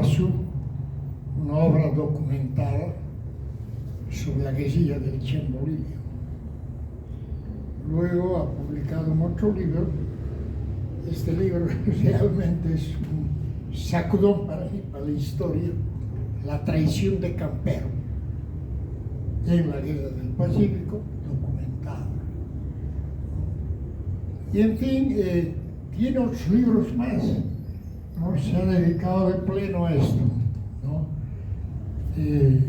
Iguazú, una obra documentada sobre la guerrilla del Che en Bolivia. Luego ha publicado un otro libro. Este libro realmente es un sacudón para mí, para la historia, La traición de Campero en la Guerra del Pacífico, documentada. Y en fin, tiene otros libros más, ¿no? Se ha dedicado de pleno a esto, ¿no? Es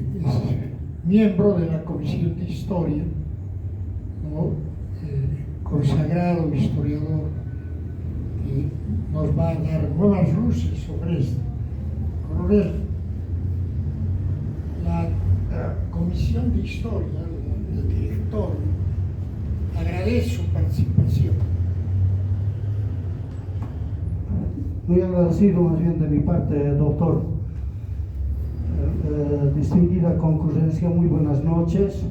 miembro de la Comisión de Historia, ¿no? Consagrado historiador, que nos va a dar nuevas luces sobre esto. Coronel, la Comisión de Historia, el director, agradece su participación. Muy agradecido más bien de mi parte, doctor. Distinguida concurrencia, muy buenas noches.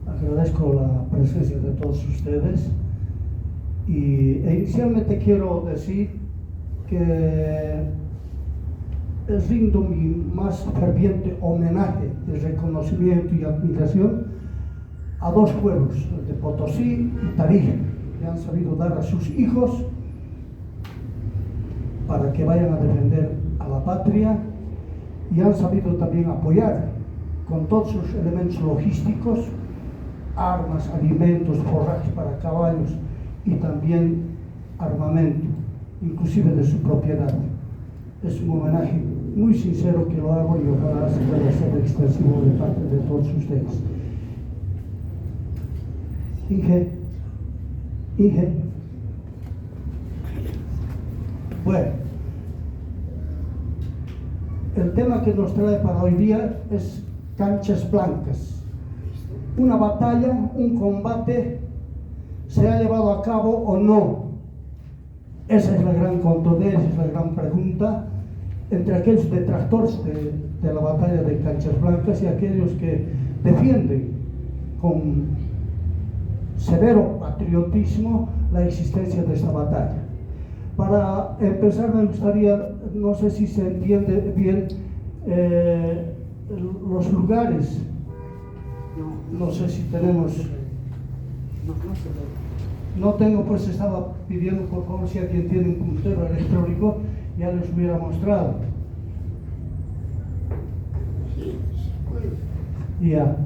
Agradezco la presencia de todos ustedes y inicialmente quiero decir que rindo mi más ferviente homenaje de reconocimiento y admiración a dos pueblos, el de Potosí y Tarija, que han sabido dar a sus hijos para que vayan a defender a la patria y han sabido también apoyar con todos sus elementos logísticos, armas, alimentos, forrajes para caballos y también armamento, inclusive de su propiedad. Es un homenaje muy sincero que lo hago y ojalá se pueda ser extensivo de parte de todos ustedes. Inge. Bueno, el tema que nos trae para hoy día es Canchas Blancas. Una batalla, un combate, ¿se ha llevado a cabo o no? Esa es la gran controversia, esa es la gran pregunta entre aquellos detractores de la batalla de Canchas Blancas y aquellos que defienden con severo patriotismo la existencia de esta batalla. Para empezar me gustaría, no sé si se entiende bien, los lugares. No sé si tenemos. No tengo, pues estaba pidiendo por favor si alguien tiene un puntero electrónico, ya les hubiera mostrado. Ya.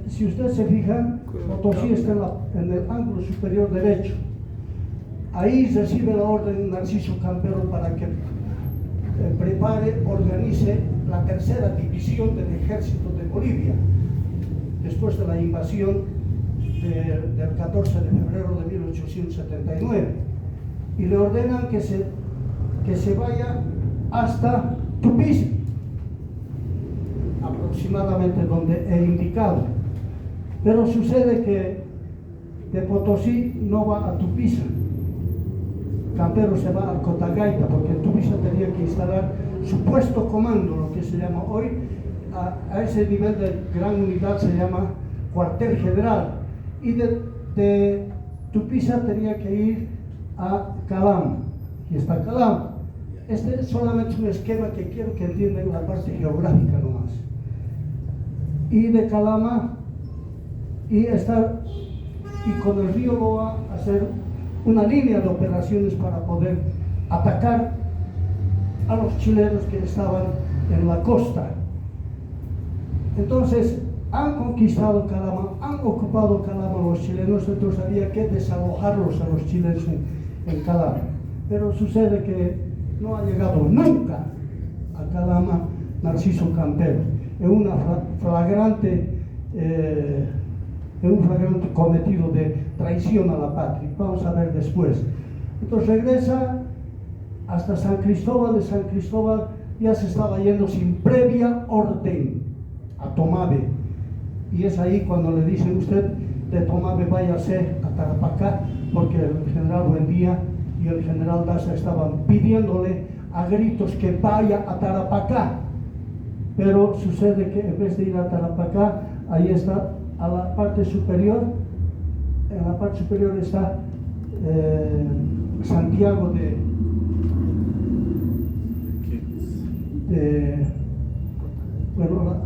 Si ustedes se fijan, Potosí está en el ángulo superior derecho. Ahí recibe la orden Narciso Campero para que prepare, organice la tercera división del ejército de Bolivia, después de la invasión del 14 de febrero de 1879, y le ordenan que se vaya hasta Tupiza, aproximadamente donde he indicado. Pero sucede que de Potosí no va a Tupiza, Campero se va a Cotagaita, porque en Tupiza tenía que instalar su puesto comando, lo que se llama hoy, a ese nivel de gran unidad se llama cuartel general, y de Tupiza tenía que ir a Calama, y está Calama. Este es solamente un esquema que quiero que entiendan la parte geográfica nomás. Y de Calama y con el río Loa hacer una línea de operaciones para poder atacar a los chilenos que estaban en la costa. Entonces han conquistado Calama, han ocupado Calama los chilenos, entonces había que desalojarlos a los chilenos en Calama. Pero sucede que no ha llegado nunca a Calama Narciso Campero, en un flagrante cometido de traición a la patria. Vamos a ver después. Entonces regresa hasta San Cristóbal. De San Cristóbal ya se estaba yendo sin previa orden a Tomave, y es ahí cuando le dicen: usted de Tomave váyase a Tarapacá, porque el general Buendía y el general Daza estaban pidiéndole a gritos que vaya a Tarapacá. Pero sucede que en vez de ir a Tarapacá, ahí está, a la parte superior, en la parte superior está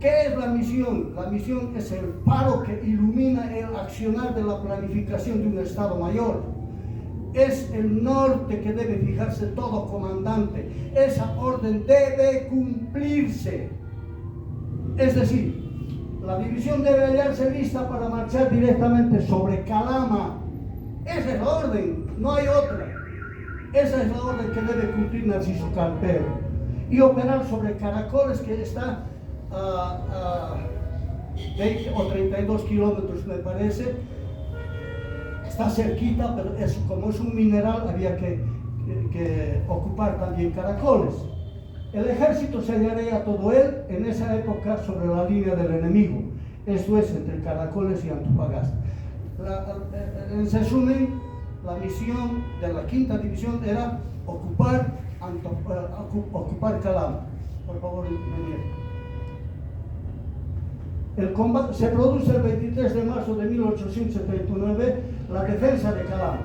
¿Qué es la misión? La misión es el faro que ilumina el accionar de la planificación de un Estado Mayor. Es el norte que debe fijarse todo comandante. Esa orden debe cumplirse. Es decir, la división debe hallarse lista para marchar directamente sobre Calama. Esa es la orden, no hay otra. Esa es la orden que debe cumplir Narciso Campero. Y operar sobre Caracoles, que está a 20 o 32 kilómetros, me parece. Está cerquita, pero como es un mineral, había que ocupar también Caracoles. El ejército se hallaría todo él en esa época sobre la línea del enemigo, esto es entre Caracoles y Antofagasta. En resumen, la misión de la quinta división era ocupar Calama. Por favor, venir. El combate se produce el 23 de marzo de 1879, la defensa de Calama.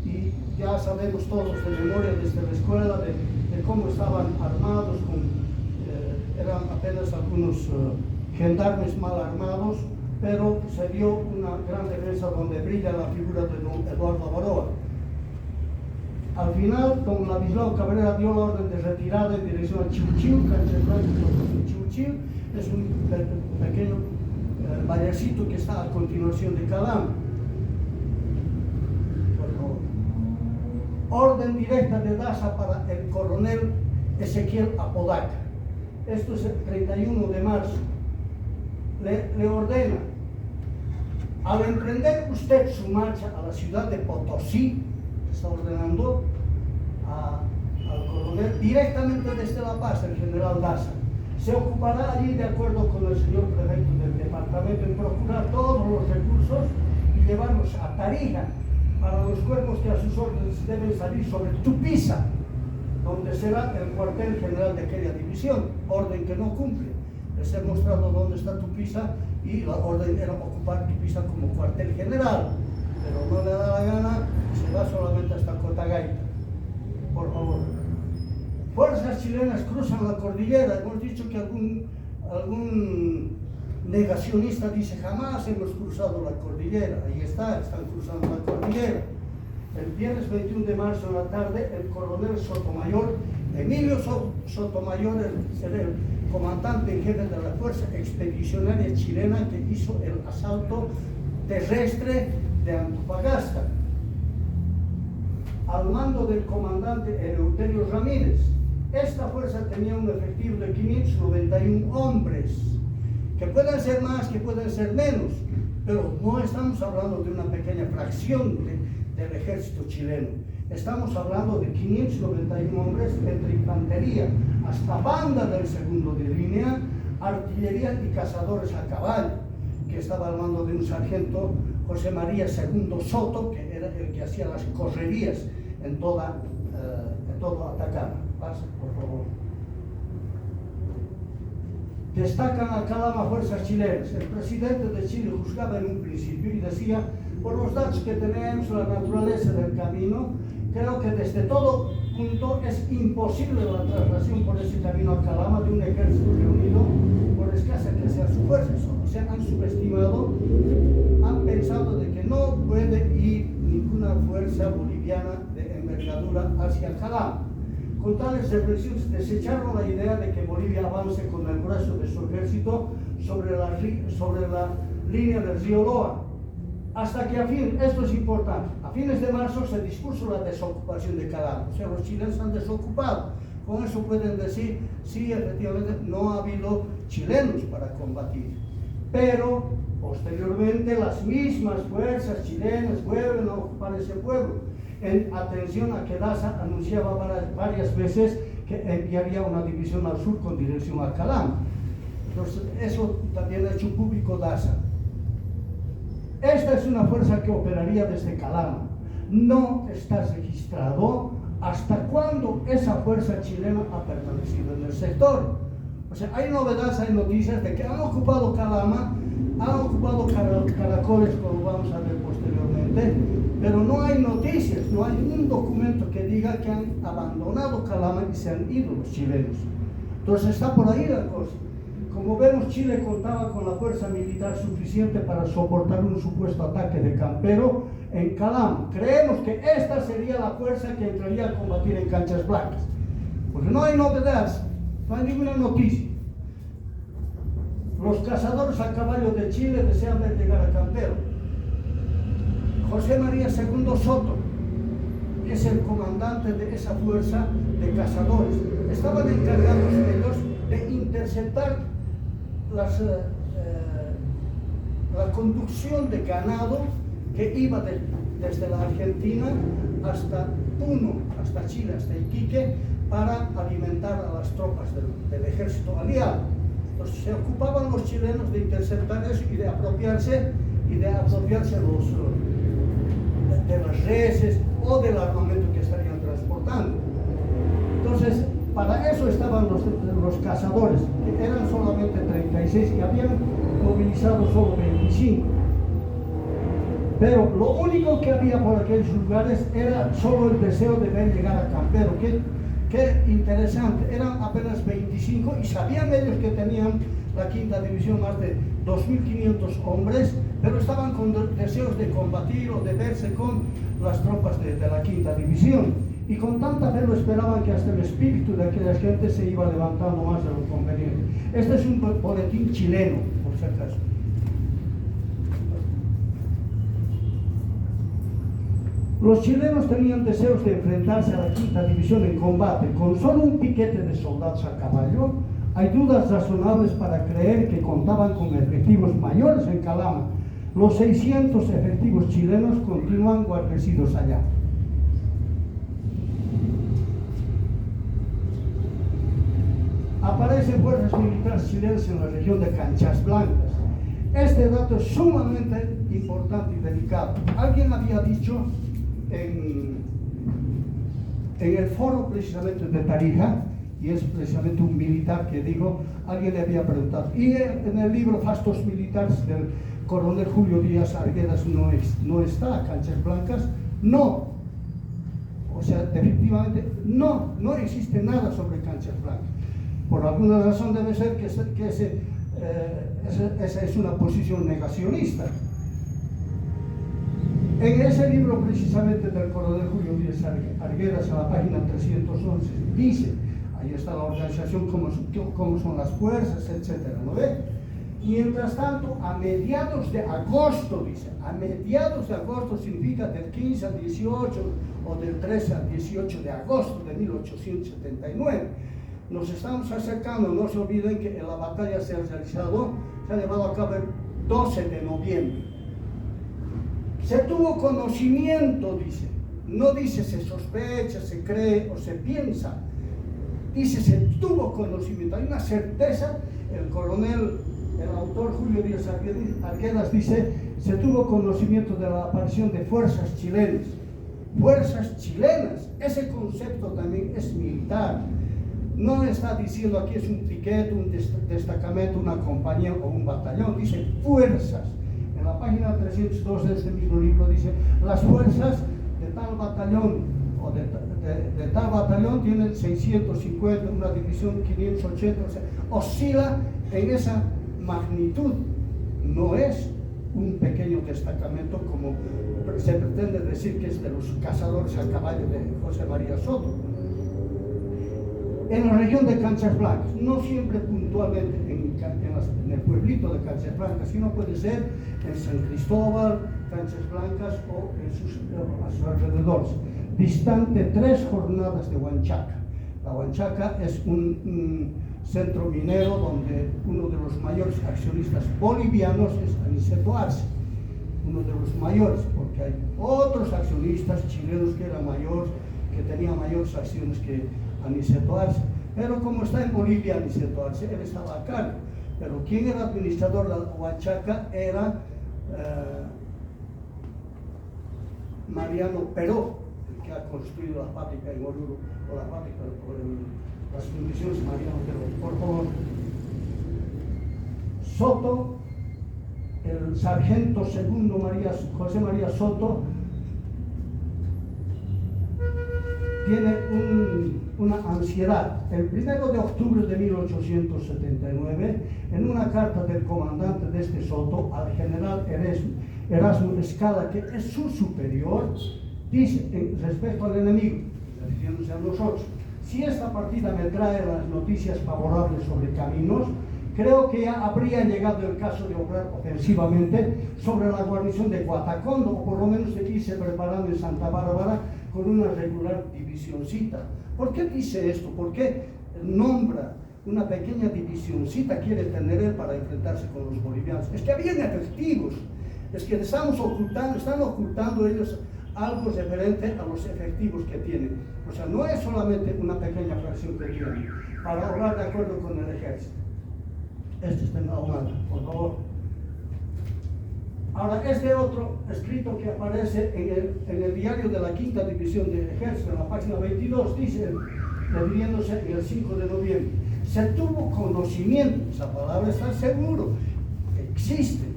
Y ya sabemos todos de memoria desde la escuela de cómo estaban armados, eran apenas algunos gendarmes mal armados, pero se dio una gran defensa donde brilla la figura de don Eduardo Baroa. Al final, don Ladislao Cabrera dio la orden de retirada en dirección a Chiuchiu, Chiuchiu es un pequeño vallecito que está a continuación de Calama. Orden directa de Daza para el coronel Ezequiel Apodaca. Esto es el 31 de marzo. Le ordena, al emprender usted su marcha a la ciudad de Potosí, está ordenando al coronel directamente desde La Paz, el general Daza. Se ocupará allí, de acuerdo con el señor prefecto del departamento, en procurar todos los recursos y llevarlos a Tarija, para los cuerpos que a sus órdenes deben salir sobre Tupiza, donde será el cuartel general de aquella división, orden que no cumple. Les he mostrado dónde está Tupiza y la orden era ocupar Tupiza como cuartel general, pero no le da la gana, se va solamente hasta Cotagaita. Por favor. Fuerzas chilenas cruzan la cordillera. Hemos dicho que algún negacionista dice jamás hemos cruzado la cordillera. Ahí están cruzando la cordillera. El viernes 21 de marzo en la tarde, el coronel Sotomayor, Emilio Sotomayor, el comandante en jefe de la Fuerza Expedicionaria Chilena que hizo el asalto terrestre de Antofagasta, al mando del comandante Eleuterio Ramírez. Esta fuerza tenía un efectivo de 591 hombres, que pueden ser más, que pueden ser menos, pero no estamos hablando de una pequeña fracción del ejército chileno. Estamos hablando de 591 hombres entre infantería, hasta banda del segundo de línea, artillería y cazadores a caballo, que estaba al mando de un sargento, José María II Soto, que era el que hacía las correrías en todo Atacama. Pase, por favor. Destacan a Calama fuerzas chilenas. El presidente de Chile juzgaba en un principio y decía, por los datos que tenemos, la naturaleza del camino, creo que desde todo punto es imposible la traslación por ese camino a Calama de un ejército reunido, por escasa que sea su fuerza. O sea, han subestimado, han pensado de que no puede ir ninguna fuerza boliviana de envergadura hacia Calama. Con tales reflexiones desecharon la idea de que Bolivia avance con el grueso de su ejército sobre la línea del río Loa. Hasta que esto es importante, a fines de marzo se dispuso la desocupación de Calama. O sea, los chilenos han desocupado. Con eso pueden decir, sí, efectivamente, no ha habido chilenos para combatir. Pero, posteriormente, las mismas fuerzas chilenas vuelven a ocupar ese pueblo. En atención a que Daza anunciaba varias veces que enviaría una división al sur con dirección a Calama. Entonces, eso también ha hecho público Daza. Esta es una fuerza que operaría desde Calama. No está registrado hasta cuándo esa fuerza chilena ha permanecido en el sector. O sea, hay novedades, hay noticias de que han ocupado Calama, han ocupado Caracoles, como vamos a ver posteriormente, pero no hay noticias, no hay un documento que diga que han abandonado Calama y se han ido los chilenos. Entonces está por ahí la cosa. Como vemos, Chile contaba con la fuerza militar suficiente para soportar un supuesto ataque de Campero en Calama. Creemos que esta sería la fuerza que entraría a combatir en Canchas Blancas. Porque no hay novedades, no hay ninguna noticia. Los cazadores a caballo de Chile desean ver llegar a Campero. José María II Soto es el comandante de esa fuerza de cazadores. Estaban encargados ellos de interceptar la conducción de ganado que iba desde la Argentina hasta Puno, hasta Chile, hasta Iquique, para alimentar a las tropas del ejército aliado. Entonces se ocupaban los chilenos de interceptar eso y de apropiarse de las reses o del armamento que estarían transportando. Entonces, para eso estaban los cazadores, que eran solamente 36 y habían movilizado solo 25. Pero lo único que había por aquellos lugares era solo el deseo de ver llegar a Campero. Qué interesante, eran apenas 25 y sabían ellos que tenían la quinta división más de 2.500 hombres, pero estaban con deseos de combatir o de verse con las tropas de la quinta división. Y con tanta fe lo esperaban que hasta el espíritu de aquella gente se iba levantando más de lo conveniente. Este es un boletín chileno, por si acaso. Los chilenos tenían deseos de enfrentarse a la quinta división en combate. Con solo un piquete de soldados a caballo, hay dudas razonables para creer que contaban con efectivos mayores en Calama. Los 600 efectivos chilenos continúan guarnecidos allá. Aparecen fuerzas militares chilenas en la región de Canchas Blancas. Este dato es sumamente importante y delicado. Alguien había dicho en el foro precisamente de Tarija, y es precisamente un militar que dijo, alguien le había preguntado, y en el libro Fastos Militares del coronel Julio Díaz Arguedas no está Canchas Blancas. No, o sea, definitivamente no existe nada sobre Canchas Blancas. Por alguna razón debe ser que esa es una posición negacionista. En ese libro precisamente del coronel Julio Díaz Arguedas, a la página 311, dice, ahí está la organización, cómo son las fuerzas, etcétera, ¿no ve? Mientras tanto, a mediados de agosto, dice, a mediados de agosto significa del 15 al 18 o del 13 al 18 de agosto de 1879, nos estamos acercando. No se olviden que la batalla se ha llevado a cabo el 12 de noviembre. Se tuvo conocimiento, dice, no dice se sospecha, se cree o se piensa, dice se tuvo conocimiento, hay una certeza. El autor Julio Díaz Arguedas dice, se tuvo conocimiento de la aparición de fuerzas chilenas. Fuerzas chilenas, ese concepto también es militar. No está diciendo aquí es un piquete, un destacamento, una compañía o un batallón, dice fuerzas. En la página 302 de este mismo libro dice, las fuerzas de tal batallón o de tal batallón tienen 650, una división 580, o sea, oscila en esa magnitud. No es un pequeño destacamento como se pretende decir que es de los cazadores a caballo de José María Soto. En la región de Canchas Blancas, no siempre puntualmente en el pueblito de Canchas Blancas, sino puede ser en San Cristóbal, Canchas Blancas o a sus alrededores, distante 3 jornadas de Huanchaca. La Huanchaca es un centro minero donde uno de los mayores accionistas bolivianos es Aniceto Arce, uno de los mayores, porque hay otros accionistas chilenos que eran mayores, que tenían mayores acciones que Aniceto Arce, pero como está en Bolivia Aniceto Arce, él estaba acá. Pero quien era administrador de la Huanchaca era Mariano Peró, el que ha construido la fábrica en Oruro, o la fábrica, las fundiciones. Mariano Peró, por favor. Soto, el sargento segundo José María Soto, tiene un una ansiedad. El 1 de octubre de 1879, en una carta del comandante de este Soto al general Erasmo Escala, que es su superior, dice respecto al enemigo, refiriéndose a nosotros: si esta partida me trae las noticias favorables sobre caminos, creo que ya habría llegado el caso de obrar ofensivamente sobre la guarnición de Guatacondo, o por lo menos de irse preparando en Santa Bárbara con una regular divisioncita. ¿Por qué dice esto? ¿Por qué nombra una pequeña divisioncita quiere tener él para enfrentarse con los bolivianos? Es que habían efectivos, es que están ocultando ellos algo referente a los efectivos que tienen. O sea, no es solamente una pequeña fracción que tienen, para hablar de acuerdo con el ejército. Este está en la mano, por favor. Ahora, este otro escrito que aparece en el diario de la Quinta División del Ejército, en la página 22, dice, refiriéndose en el 5 de noviembre, se tuvo conocimiento, esa palabra está seguro, existe,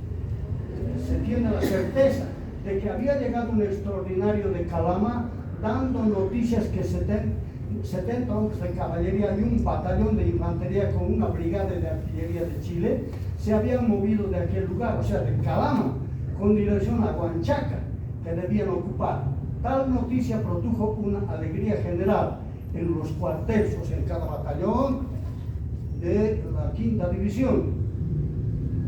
se tiene la certeza de que había llegado un extraordinario de Calama dando noticias que 70 hombres de caballería y un batallón de infantería con una brigada de artillería de Chile se habían movido de aquel lugar, o sea, de Calama, con dirección a Huanchaca, que debían ocupar. Tal noticia produjo una alegría general en los cuarteles, o sea, en cada batallón de la Quinta División,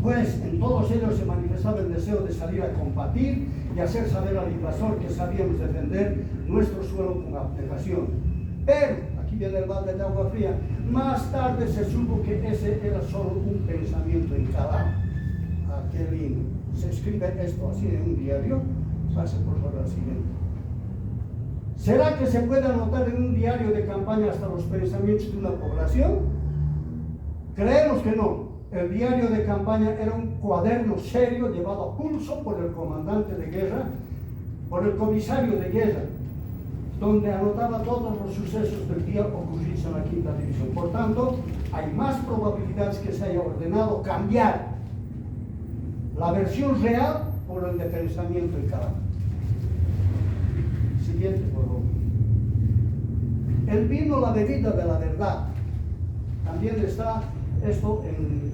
pues en todos ellos se manifestaba el deseo de salir a combatir y hacer saber al invasor que sabíamos defender nuestro suelo con abnegación. Pero, aquí viene el balde de agua fría, más tarde se supo que ese era solo un pensamiento en Calama. Ah, qué lindo. Se escribe esto así en un diario. Pase por favor al siguiente. ¿Será que se puede anotar en un diario de campaña hasta los pensamientos de una población? Creemos que no. El diario de campaña era un cuaderno serio llevado a pulso por el comandante de guerra, por el comisario de guerra, donde anotaba todos los sucesos del día ocurridos en la Quinta División. Por tanto, hay más probabilidades que se haya ordenado cambiar la versión real por el de pensamiento en Calama. Siguiente, por favor. El vino, la bebida de la verdad. También está esto en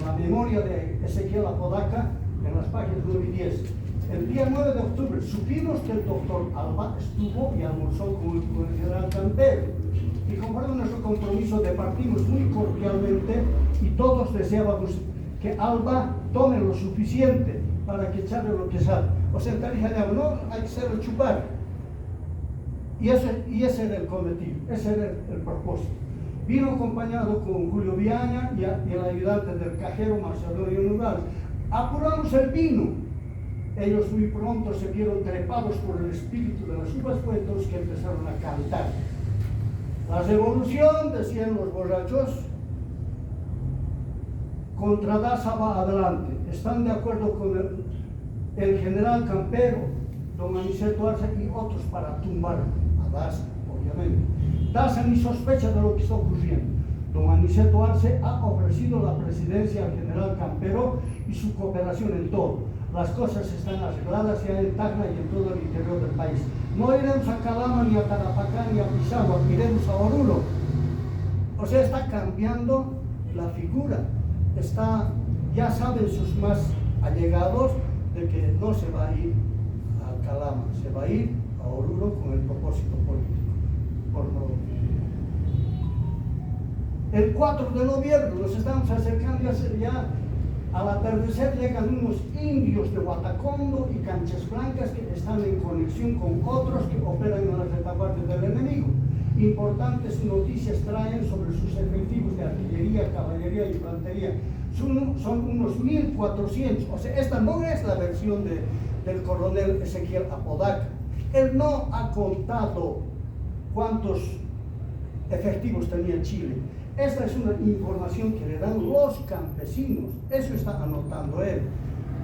la memoria de Ezequiel Apodaca, en las páginas 9 y 10. El día 9 de octubre supimos que el doctor Alba estuvo y almorzó con el general Campero, y conforme a nuestro compromiso departimos muy cordialmente y todos deseábamos que Alba tome lo suficiente para que echarle lo que sabe. O sea, no hay que hacerlo chupar. Y ese era el cometido, ese era el propósito. Vino acompañado con Julio Viaña y el ayudante del cajero Marcelo Nugal. Apuramos el vino. Ellos muy pronto se vieron trepados por el espíritu de las uvas, fue entonces que empezaron a cantar. La revolución, decían los borrachos, contra Daza va adelante. Están de acuerdo con el general Campero, don Aniceto Arce y otros para tumbar a Daza, obviamente. Daza ni sospecha de lo que está ocurriendo. Don Aniceto Arce ha ofrecido la presidencia al general Campero y su cooperación en todo. Las cosas están arregladas ya en Tacna y en todo el interior del país. No iremos a Calama, ni a Tarapacá, ni a Pisagua, iremos a Oruro. O sea, está cambiando la figura. Ya saben sus más allegados de que no se va a ir a Calama, se va a ir a Oruro con el propósito político. Por favor. El 4 de noviembre nos estamos acercando ya al atardecer, llegan unos indios de Guatacondo y Canchas Blancas que están en conexión con otros que operan en las retaguardias del enemigo. Importantes noticias traen sobre sus efectivos de artillería, caballería y infantería. Son unos 1.400. O sea, esta no es la versión del coronel Ezequiel Apodaca. Él no ha contado cuántos efectivos tenía Chile. Esta es una información que le dan los campesinos. Eso está anotando él.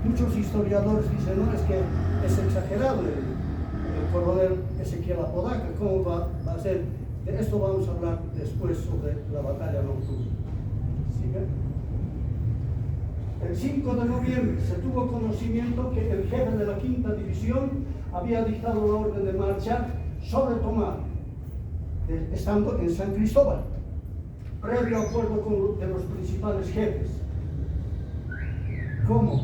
Muchos historiadores dicen, no, es que es exagerado el coronel Ezequiel Apodaca. ¿Cómo va a ser? De esto vamos a hablar después sobre la batalla nocturna. ¿Sigue? El 5 de noviembre se tuvo conocimiento que el jefe de la Quinta División había dictado la orden de marcha sobre Tomar. estando en San Cristóbal, previo acuerdo de los principales jefes. ¿Cómo?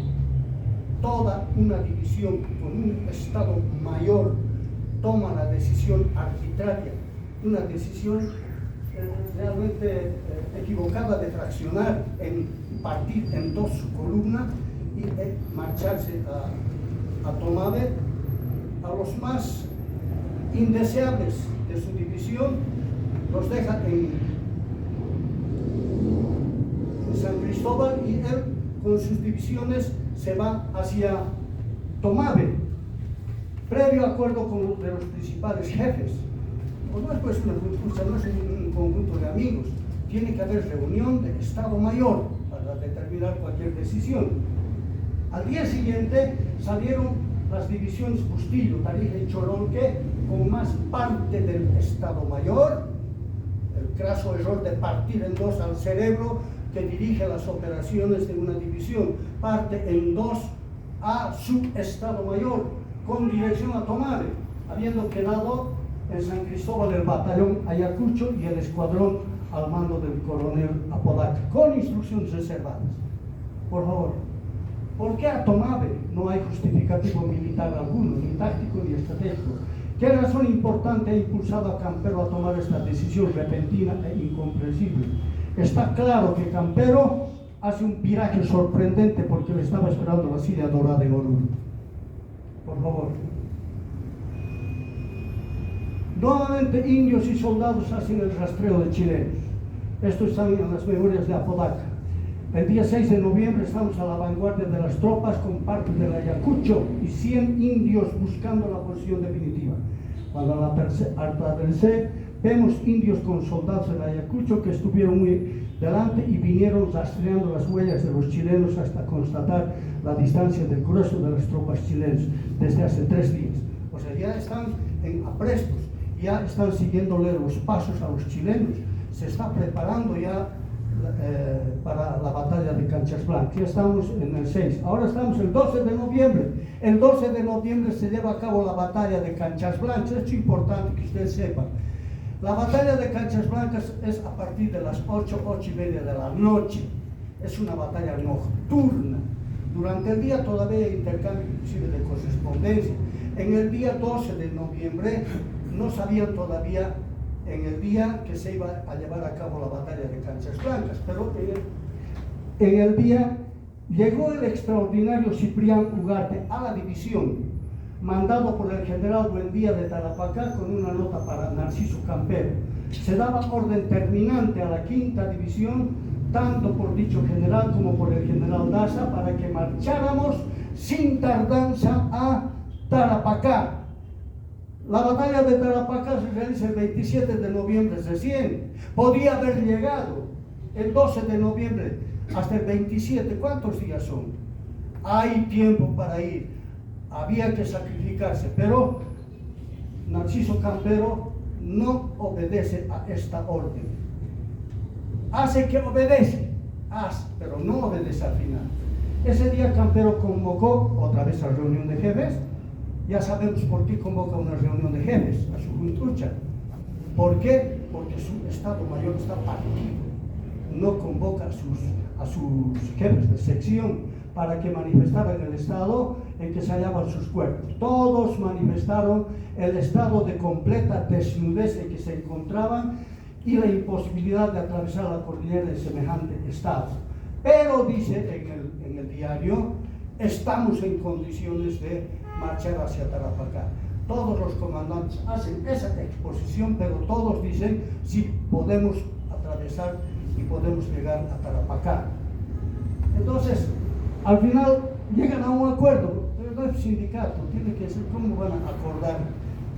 Toda una división con un Estado Mayor toma la decisión arbitraria, una decisión realmente equivocada de fraccionar, en partir en dos su columna y marcharse a Tomave. A los más indeseables de su división los deja en San Cristóbal y él con sus divisiones se va hacia Tomave, previo acuerdo de los principales jefes. Pues no es pues no es un conjunto de amigos, tiene que haber reunión del Estado Mayor para determinar cualquier decisión. Al día siguiente salieron las divisiones Bustillo, Tarija y Cholonque con más parte del Estado Mayor, el craso error de partir en dos al cerebro que dirige las operaciones de una división, parte en dos a su Estado Mayor con dirección a Tomave, habiendo quedado en San Cristóbal el batallón Ayacucho y el escuadrón al mando del coronel Apodaca, con instrucciones reservadas. Por favor, ¿por qué a Tomave no hay justificativo militar alguno, ni táctico ni estratégico? ¿Qué razón importante ha impulsado a Campero a tomar esta decisión repentina e incomprensible? Está claro que Campero hace un viraje sorprendente porque le estaba esperando la silla dorada en Oruro. Por favor. Nuevamente indios y soldados hacen el rastreo de chilenos. Esto está en las memorias de Apodaca. El día 6 de noviembre estamos a la vanguardia de las tropas con parte del Ayacucho y 100 indios buscando la posición definitiva. Cuando al atardecer vemos indios con soldados del Ayacucho que estuvieron muy delante y vinieron rastreando las huellas de los chilenos hasta constatar la distancia del grueso de las tropas chilenas desde hace 3 días. O sea, ya están en aprestos, ya están siguiéndole los pasos a los chilenos, se está preparando ya para la batalla de Canchas Blancas. Ya estamos en el 6, ahora estamos el 12 de noviembre. El 12 de noviembre se lleva a cabo la batalla de Canchas Blancas. Es importante que ustedes sepan. La batalla de Canchas Blancas es a partir de las 8, 8 y media de la noche. Es una batalla nocturna. Durante el día todavía hay intercambio inclusive de correspondencia. En el día 12 de noviembre no sabían todavía en el día que se iba a llevar a cabo la batalla de Canchas Blancas, pero en el día llegó el extraordinario Ciprián Ugarte a la división, mandado por el general Buendía de Tarapacá con una nota para Narciso Campero. Se daba orden terminante a la 5ª división, tanto por dicho general como por el general Daza, para que marcháramos sin tardanza a Tarapacá. La batalla de Tarapacá se realiza el 27 de noviembre recién. Podía haber llegado el 12 de noviembre hasta el 27. ¿Cuántos días son? Hay tiempo para ir. Había que sacrificarse, pero Narciso Campero no obedece a esta orden. Hace que obedece, pero no obedece al final. Ese día Campero convocó otra vez a reunión de jefes. Ya sabemos por qué convoca una reunión de jefes a su juntucha. ¿Por qué? Porque su Estado Mayor está partido. No convoca a sus jefes de sección para que manifestaran el estado en que se hallaban sus cuerpos. Todos manifestaron el estado de completa desnudez en que se encontraban y la imposibilidad de atravesar la cordillera de semejante estado. Pero dice en el diario, estamos en condiciones de marchar hacia Tarapacá. Todos los comandantes hacen esa exposición, pero todos dicen sí, podemos atravesar y podemos llegar a Tarapacá. Entonces, al final llegan a un acuerdo, pero no es sindicato, tiene que ser cómo van a acordar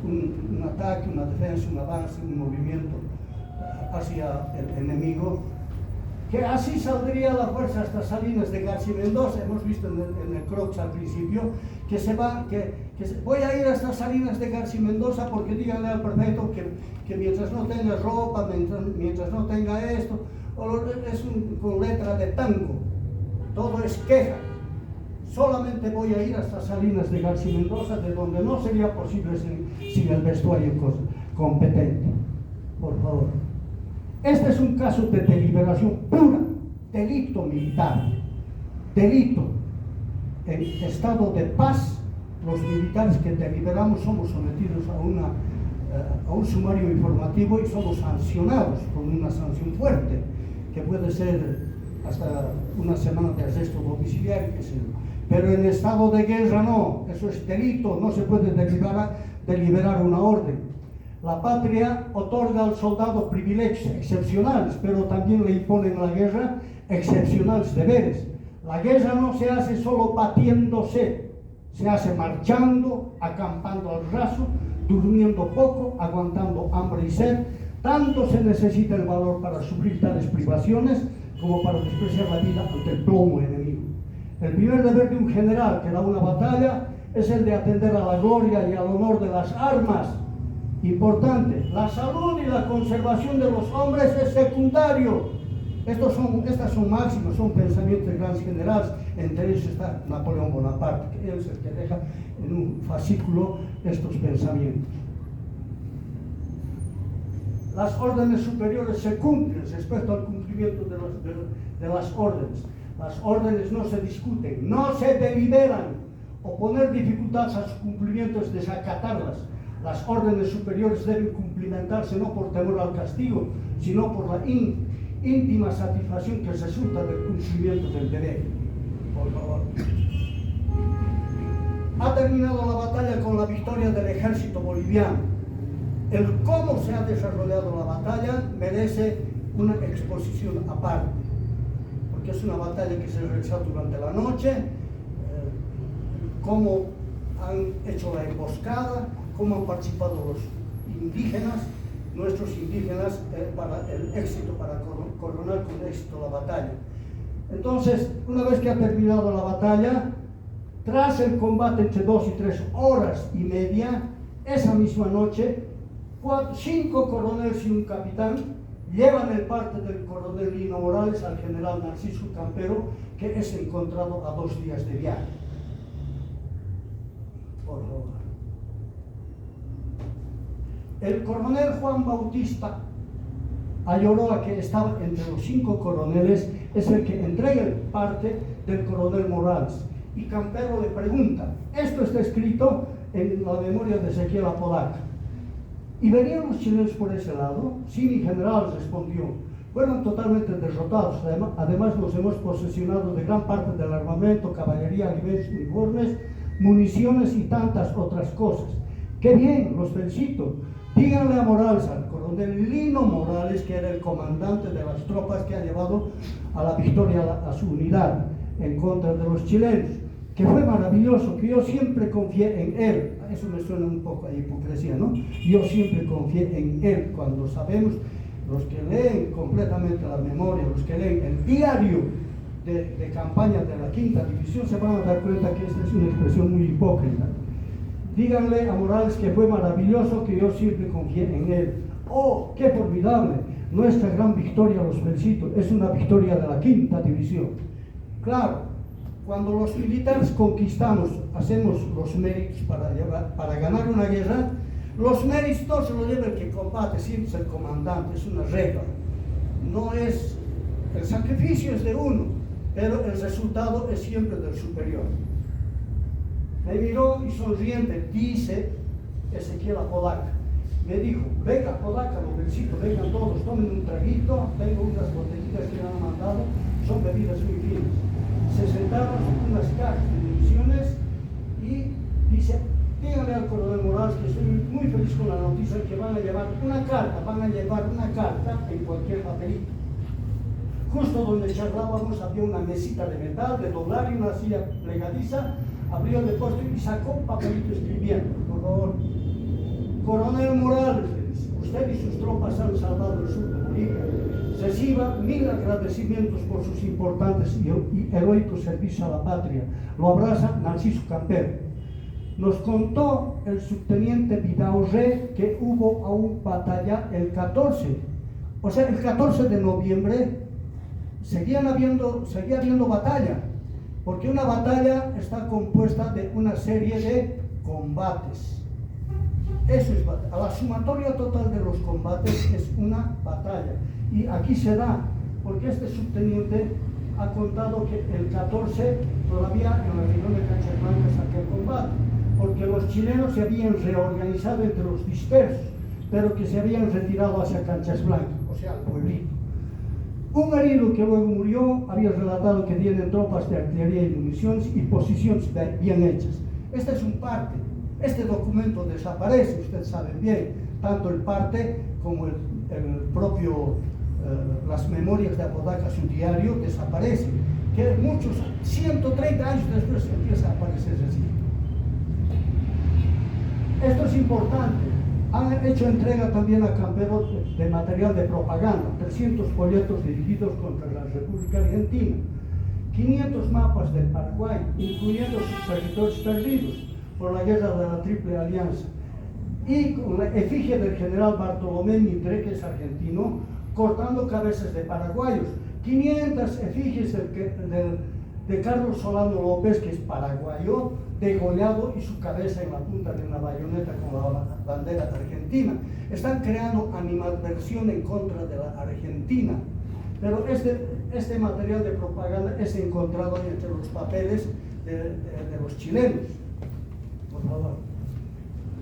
un ataque, una defensa, un avance, un movimiento hacia el enemigo, que así saldría la fuerza hasta Salinas de García Mendoza. Hemos visto en el Crocs al principio que voy a ir hasta Salinas de García Mendoza porque díganle al prefecto que mientras no tenga ropa, mientras no tenga esto, es con letra de tango, todo es queja. Solamente voy a ir hasta Salinas de García Mendoza, de donde no sería posible sin el vestuario competente. por favor. Este es un caso de deliberación pura, delito militar, delito. En estado de paz, los militares que deliberamos somos sometidos a un sumario informativo y somos sancionados con una sanción fuerte, que puede ser hasta una semana de arresto domiciliario, qué sé yo. Pero en estado de guerra no, eso es delito, no se puede deliberar una orden. La patria otorga al soldado privilegios excepcionales, pero también le imponen a la guerra excepcionales deberes. La guerra no se hace solo batiéndose, se hace marchando, acampando al raso, durmiendo poco, aguantando hambre y sed. Tanto se necesita el valor para sufrir tales privaciones como para despreciar la vida ante el plomo enemigo. El primer deber de un general que da una batalla es el de atender a la gloria y al honor de las armas. Importante, la salud y la conservación de los hombres es secundario. Estas son máximas, son pensamientos de grandes generales. Entre ellos está Napoleón Bonaparte, que él es el que deja en un fascículo estos pensamientos. Las órdenes superiores se cumplen respecto al cumplimiento de las órdenes. Las órdenes no se discuten, no se deliberan. Oponer dificultades a su cumplimiento es desacatarlas. Las órdenes superiores deben cumplimentarse no por temor al castigo, sino por la íntima satisfacción que resulta del cumplimiento del deber. Por favor. Ha terminado la batalla con la victoria del ejército boliviano. El cómo se ha desarrollado la batalla merece una exposición aparte, porque es una batalla que se realizó durante la noche, cómo han hecho la emboscada, cómo han participado los indígenas, nuestros indígenas, para el éxito, para coronar con éxito la batalla. Entonces, una vez que ha terminado la batalla, tras el combate entre 2 y 3 horas y media, esa misma noche, 5 coroneles y un capitán llevan el parte del coronel Lino Morales al general Narciso Campero, que es encontrado a 2 días de viaje. Por favor. El coronel Juan Bautista Ayoroa, que estaba entre los 5 coroneles, es el que entrega el parte del coronel Morales. Y Campero le pregunta, esto está escrito en la memoria de Ezequiel Apodaca. ¿Y venían los chilenos por ese lado? Sí, mi general, respondió. Fueron totalmente derrotados. Además, nos hemos posesionado de gran parte del armamento, caballería, alimentos, uniformes, municiones y tantas otras cosas. ¡Qué bien! Los felicito. Díganle a Morales, al coronel Lino Morales, que era el comandante de las tropas que ha llevado a la victoria a su unidad en contra de los chilenos, que fue maravilloso, que yo siempre confié en él. Eso me suena un poco a hipocresía, ¿no? Yo siempre confié en él. Cuando sabemos, los que leen completamente la memoria, los que leen el diario de campaña de la 5ª División, se van a dar cuenta que esta es una expresión muy hipócrita. Díganle a Morales que fue maravilloso, que yo siempre confié en él. ¡Oh, qué formidable! Nuestra gran victoria, los felicito, es una victoria de la 5ª División. Claro, cuando los militares conquistamos, hacemos los méritos para ganar una guerra, los méritos no se los lleva el que combate, siempre es el comandante, es una regla. No es, el sacrificio es de uno, pero el resultado es siempre del superior. Me miró y sonriente, dice Ezequiel Apodaca. Me dijo, venga Apodaca, lo felicito, vengan todos, tomen un traguito, tengo unas botellitas que me han mandado, son bebidas muy finas. Se sentaron en unas cajas de municiones y dice, díganle al coronel Morales que estoy muy feliz con la noticia que van a llevar una carta en cualquier papelito. Justo donde charlábamos había una mesita de metal, de doblar y una silla plegadiza. Abrió el depósito y sacó un papelito escribiendo, por favor. Coronel Morales, usted y sus tropas han salvado el sur de Bolivia. Reciba 1000 agradecimientos por sus importantes y heroicos servicios a la patria. Lo abraza Narciso Campero. Nos contó el subteniente Vidaurre que hubo aún batalla el 14. O sea, el 14 de noviembre seguía habiendo batalla. Porque una batalla está compuesta de una serie de combates. Eso es batalla. La sumatoria total de los combates es una batalla. Y aquí se da, porque este subteniente ha contado que el 14 todavía en la región de Canchas Blancas aquel combate, porque los chilenos se habían reorganizado entre los dispersos, pero que se habían retirado hacia Canchas Blancas, o sea, al pueblito. Un herido que luego murió había relatado que tienen tropas de artillería y municiones y posiciones bien hechas. Esta es un parte. Este documento desaparece, ustedes saben bien, tanto el parte como el propio, las memorias de Apodaca, su diario, desaparecen, que muchos, 130 años después empieza a aparecer así. Esto es importante. Han hecho entrega también a Campero de material de propaganda, 300 folletos dirigidos contra la República Argentina, 500 mapas del Paraguay, incluyendo sus territorios perdidos por la guerra de la Triple Alianza, y con la efigie del general Bartolomé Mitre, que es argentino, cortando cabezas de paraguayos, 500 efigies de Carlos Solano López, que es paraguayo, degollado y su cabeza en la punta de una bayoneta con la bandera argentina. Están creando animadversión en contra de la Argentina. Pero este material de propaganda es encontrado entre los papeles de los chilenos. Por favor.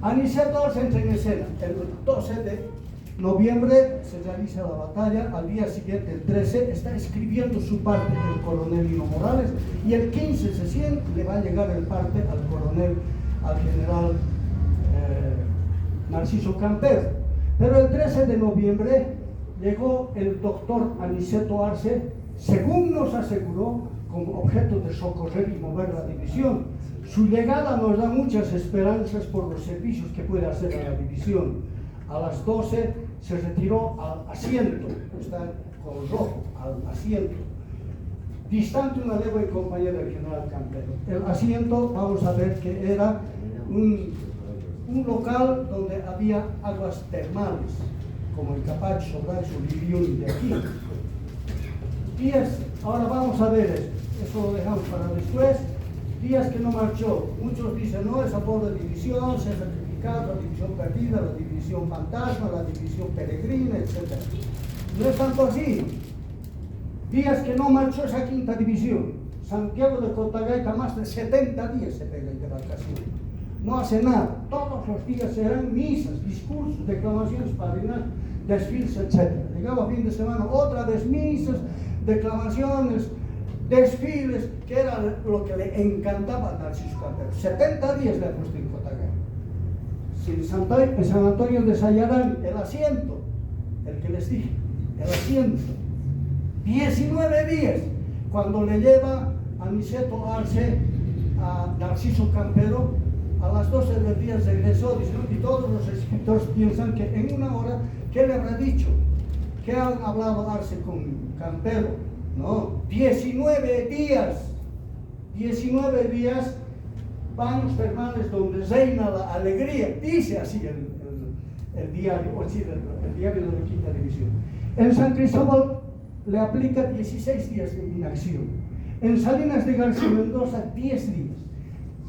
Aniceto Arce entra en escena. El 12 de noviembre se realiza la batalla. Al día siguiente, el 13, está escribiendo su parte el coronel Hino Morales, y el 15 se siente, le va a llegar el parte al general Narciso Campero. Pero el 13 de noviembre llegó el doctor Aniceto Arce, según nos aseguró, como objeto de socorrer y mover la división. Su llegada nos da muchas esperanzas por los servicios que puede hacer a la división. A las 12 se retiró al asiento, está con rojo, al asiento, distante una legua en compañía del general Campero. El asiento, vamos a ver que era un local donde había aguas termales, como el Capacho, Brazo, Livión de aquí. Díaz, ahora vamos a ver esto, eso lo dejamos para después. Díaz que no marchó, muchos dicen, no, esa pobre división se ha sacrificado, la división perdida, la división fantasma, la división peregrina, etc. No es tanto así. Díaz que no marchó esa quinta división, Santiago de Cotagaita más de 70 días se pega de vacaciones. No hace nada, todos los días serán misas, discursos, declamaciones padrinas, desfiles, etc. Llegaba fin de semana, otra vez misas, declamaciones, desfiles, que era lo que le encantaba a Narciso Campero. 70 días le ha puesto en Cotagaita. En San Antonio de Sayarán, el asiento, el que les dije, el asiento. 19 días, cuando le lleva Aniceto Arce a Narciso Campero, a las 12 del día regresó, y todos los escritores piensan que en una hora, ¿qué le habrá dicho? ¿Qué han hablado Arce con Campero? No, 19 días, 19 días, baños termales donde reina la alegría, dice así el diario, o decir, el diario de la quinta división. En San Cristóbal le aplica 16 días de inacción, en Salinas de García Mendoza 10 días,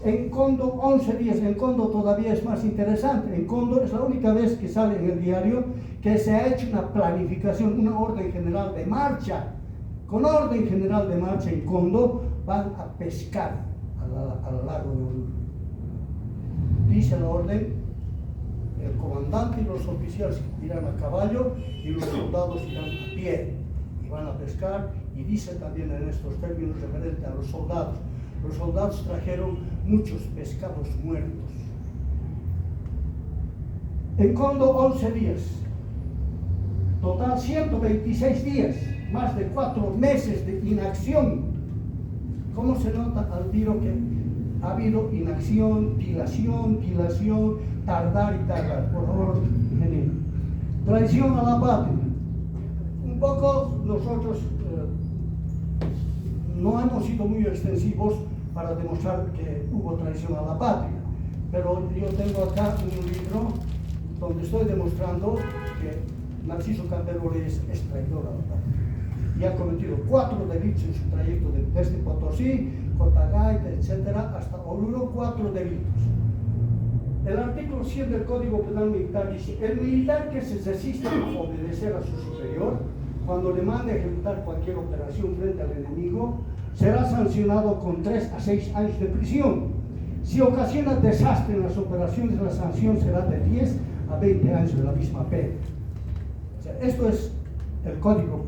en Condo 11 días. En Condo todavía es más interesante. En Condo es la única vez que sale en el diario que se ha hecho una planificación, una orden general de marcha. Con orden general de marcha en Condo van a pescar al lago de Oruro. Dice la orden, el comandante y los oficiales irán a caballo y los soldados irán a pie y van a pescar. Y dice también en estos términos referente a los soldados. Los soldados trajeron muchos pescados muertos. En Condo 11 días, total 126 días, más de 4 meses de inacción. ¿Cómo se nota al tiro que ha habido inacción, dilación, tardar y tardar? Por favor, ingeniero. Traición a la patria. Un poco nosotros no hemos sido muy extensivos para demostrar que hubo traición a la patria, pero yo tengo acá un libro donde estoy demostrando que Narciso Campero es traidor a la patria y ha cometido 4 delitos en su trayecto desde Potosí, Cotagaita, etc., hasta Oruro. 4 delitos. El artículo 100 del Código Penal Militar dice: el militar que se resiste a obedecer a su superior cuando le mande a ejecutar cualquier operación frente al enemigo será sancionado con 3 a 6 años de prisión. Si ocasiona desastre en las operaciones, la sanción será de 10 a 20 años de la misma pena. O sea, esto es el Código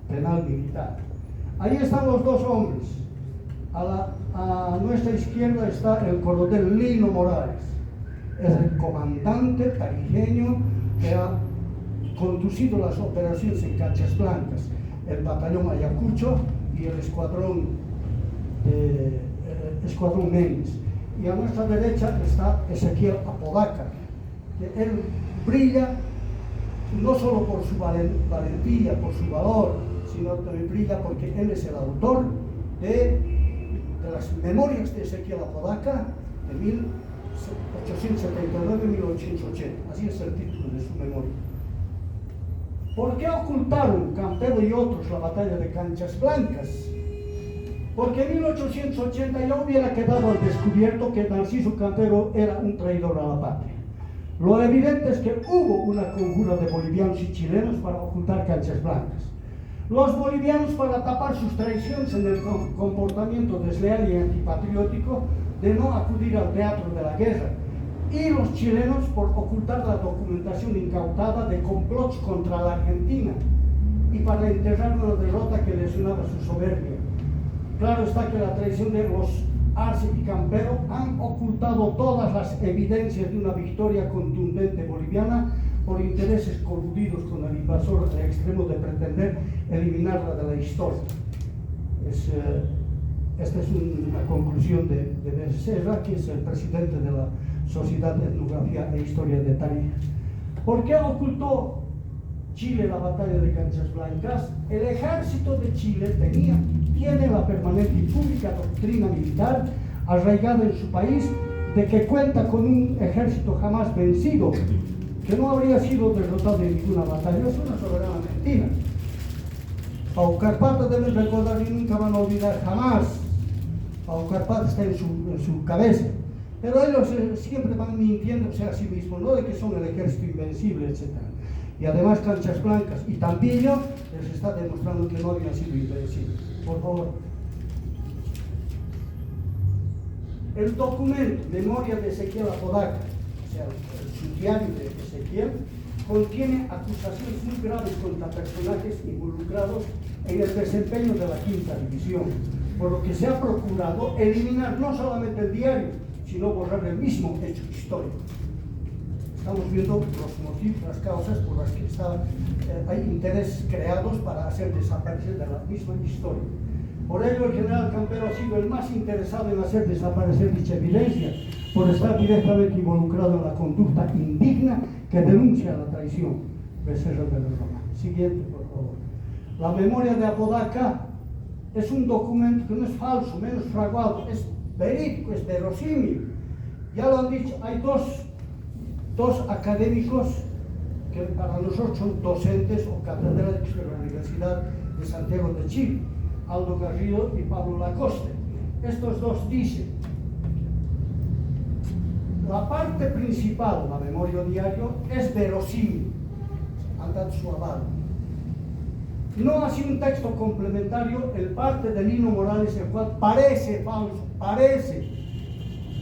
Penal Militar. Ahí están los dos hombres. A nuestra izquierda está el coronel Lino Morales. Es el comandante tarijeño que ha conducido las operaciones en Canchas Blancas, el batallón Ayacucho y el escuadrón Méndez. Y a nuestra derecha está Ezequiel Apodaca, que él brilla no solo por su valentía, por su valor, sino también brilla porque él es el autor de las memorias de Ezequiel Apodaca de 1879-1880. Así es el título de su memoria. ¿Por qué ocultaron Campero y otros la batalla de Canchas Blancas? Porque en 1880 ya hubiera quedado al descubierto que Narciso Campero era un traidor a la patria. Lo evidente es que hubo una conjura de bolivianos y chilenos para ocultar Canchas Blancas. Los bolivianos, para tapar sus traiciones en el comportamiento desleal y antipatriótico de no acudir al teatro de la guerra, y los chilenos por ocultar la documentación incautada de complots contra la Argentina y para enterrar una derrota que lesionaba su soberbia. Claro está que la traición de los Arce y Campero han ocultado todas las evidencias de una victoria contundente boliviana por intereses coludidos con el invasor al extremo de pretender eliminarla de la historia. Esta es una conclusión de Becerra, que es el presidente de la Sociedad de Etnografía e Historia de Tarija. ¿Por qué ocultó Chile la batalla de Canchas Blancas? El ejército de Chile tiene la permanente y pública doctrina militar arraigada en su país de que cuenta con un ejército jamás vencido, que no habría sido derrotado en ninguna batalla. Es una soberana mentira. Pau Carpata deben recordar y nunca van a olvidar jamás. Pau Carpata está en su cabeza, pero ellos siempre van mintiéndose a sí mismos, ¿no? De que son el ejército invencible, etc. Y además Canchas Blancas y Tampillo les está demostrando que no habían sido invencibles. Por favor. El documento Memoria de Ezequiel Apodaca, o sea, su diario de Ezequiel, contiene acusaciones muy graves contra personajes involucrados en el desempeño de la Quinta División, por lo que se ha procurado eliminar no solamente el diario, sino borrar el mismo hecho histórico. Estamos viendo los motivos, las causas por las que hay intereses creados para hacer desaparecer de la misma historia. Por ello, el general Campero ha sido el más interesado en hacer desaparecer dicha evidencia, por estar directamente involucrado en la conducta indigna que denuncia la traición. Becerra de la Roma. Siguiente, por favor. La memoria de Apodaca es un documento que no es falso, menos fraguado, es verídico, es verosímil. Ya lo han dicho, hay dos académicos que para nosotros son docentes o catedráticos de la Universidad de Santiago de Chile, Aldo Garrido y Pablo Lacoste. Estos dos dicen: la parte principal, la memoria diario, es verosímil, anda su aval. No así un texto complementario, el parte de Lino Morales, el cual parece falso, parece.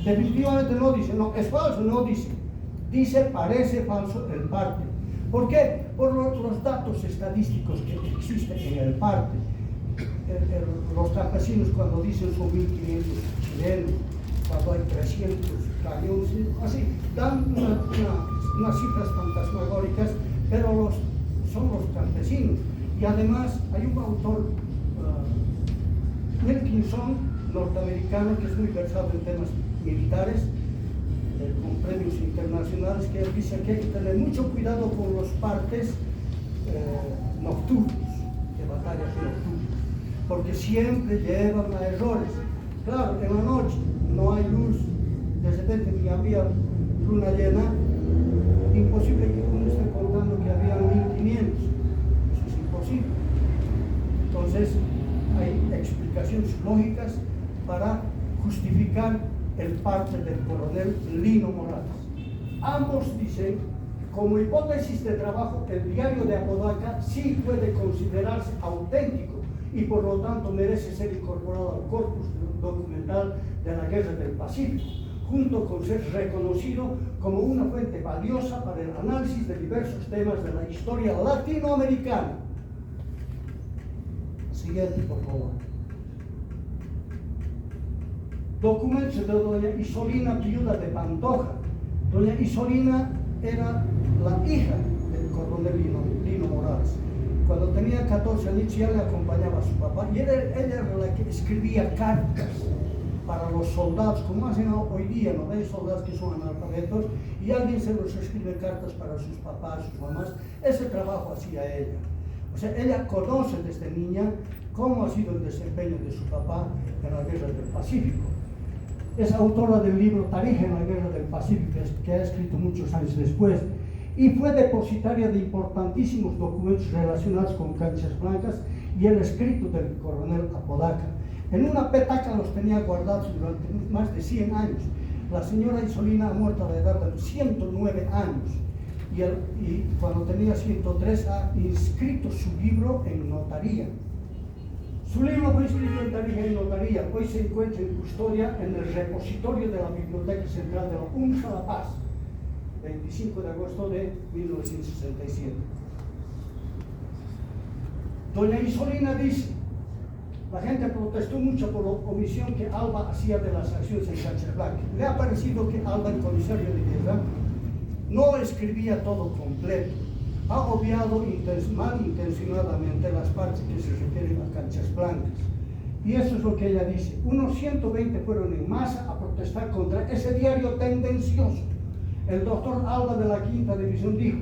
Definitivamente no dice, no, es falso, no dice. Dice, parece falso el parte. ¿Por qué? Por los datos estadísticos que existen en el parte. Los campesinos, cuando dicen son 1.500 chilenos, cuando hay 300 cañones, así, dan unas cifras fantasmagóricas, pero son los campesinos. Y además hay un autor, Wilkinson, norteamericano, que es muy versado en temas militares, con premios internacionales, que él dice que hay que tener mucho cuidado con los partes nocturnos, de batallas nocturnas, porque siempre llevan a errores. Claro, en la noche no hay luz, de repente ni había luna llena, imposible que uno esté contando que había 1.500, eso es imposible. Entonces hay explicaciones lógicas para justificar el parte del coronel Lino Morales. Ambos dicen, como hipótesis de trabajo, el diario de Apodaca sí puede considerarse auténtico y por lo tanto merece ser incorporado al corpus documental de la Guerra del Pacífico, junto con ser reconocido como una fuente valiosa para el análisis de diversos temas de la historia latinoamericana. Siguiente, por favor. Documentos de doña Isolina, viuda de Pantoja. Doña Isolina era la hija del coronel Lino Morales. Cuando tenía 14 años ya le acompañaba a su papá y ella era la que escribía cartas para los soldados, como hacen hoy día, ¿no? Hay soldados que son analfabetos y alguien se los escribe cartas para sus papás, sus mamás. Ese trabajo hacía ella. O sea, ella conoce desde niña cómo ha sido el desempeño de su papá en la Guerra del Pacífico. Es autora del libro Tarija en la Guerra del Pacífico, que ha escrito muchos años después, y fue depositaria de importantísimos documentos relacionados con Canchas Blancas y el escrito del coronel Apodaca. En una petaca los tenía guardados durante más de 100 años. La señora Isolina ha muerto a la edad de 109 años y cuando tenía 103 ha inscrito su libro en notaría. Su libro fue escrito en Tarija y notaría. Hoy se encuentra en custodia en el repositorio de la Biblioteca Central de la UNSA La Paz, 25 de agosto de 1967. Doña Isolina dice, la gente protestó mucho por la omisión que Alba hacía de las acciones en Canchas Blancas. Le ha parecido que Alba, el comisario de guerra, no escribía todo completo. Ha obviado malintencionadamente las partes que se refieren a Canchas Blancas. Y eso es lo que ella dice. Unos 120 fueron en masa a protestar contra ese diario tendencioso. El doctor Alba de la Quinta División dijo,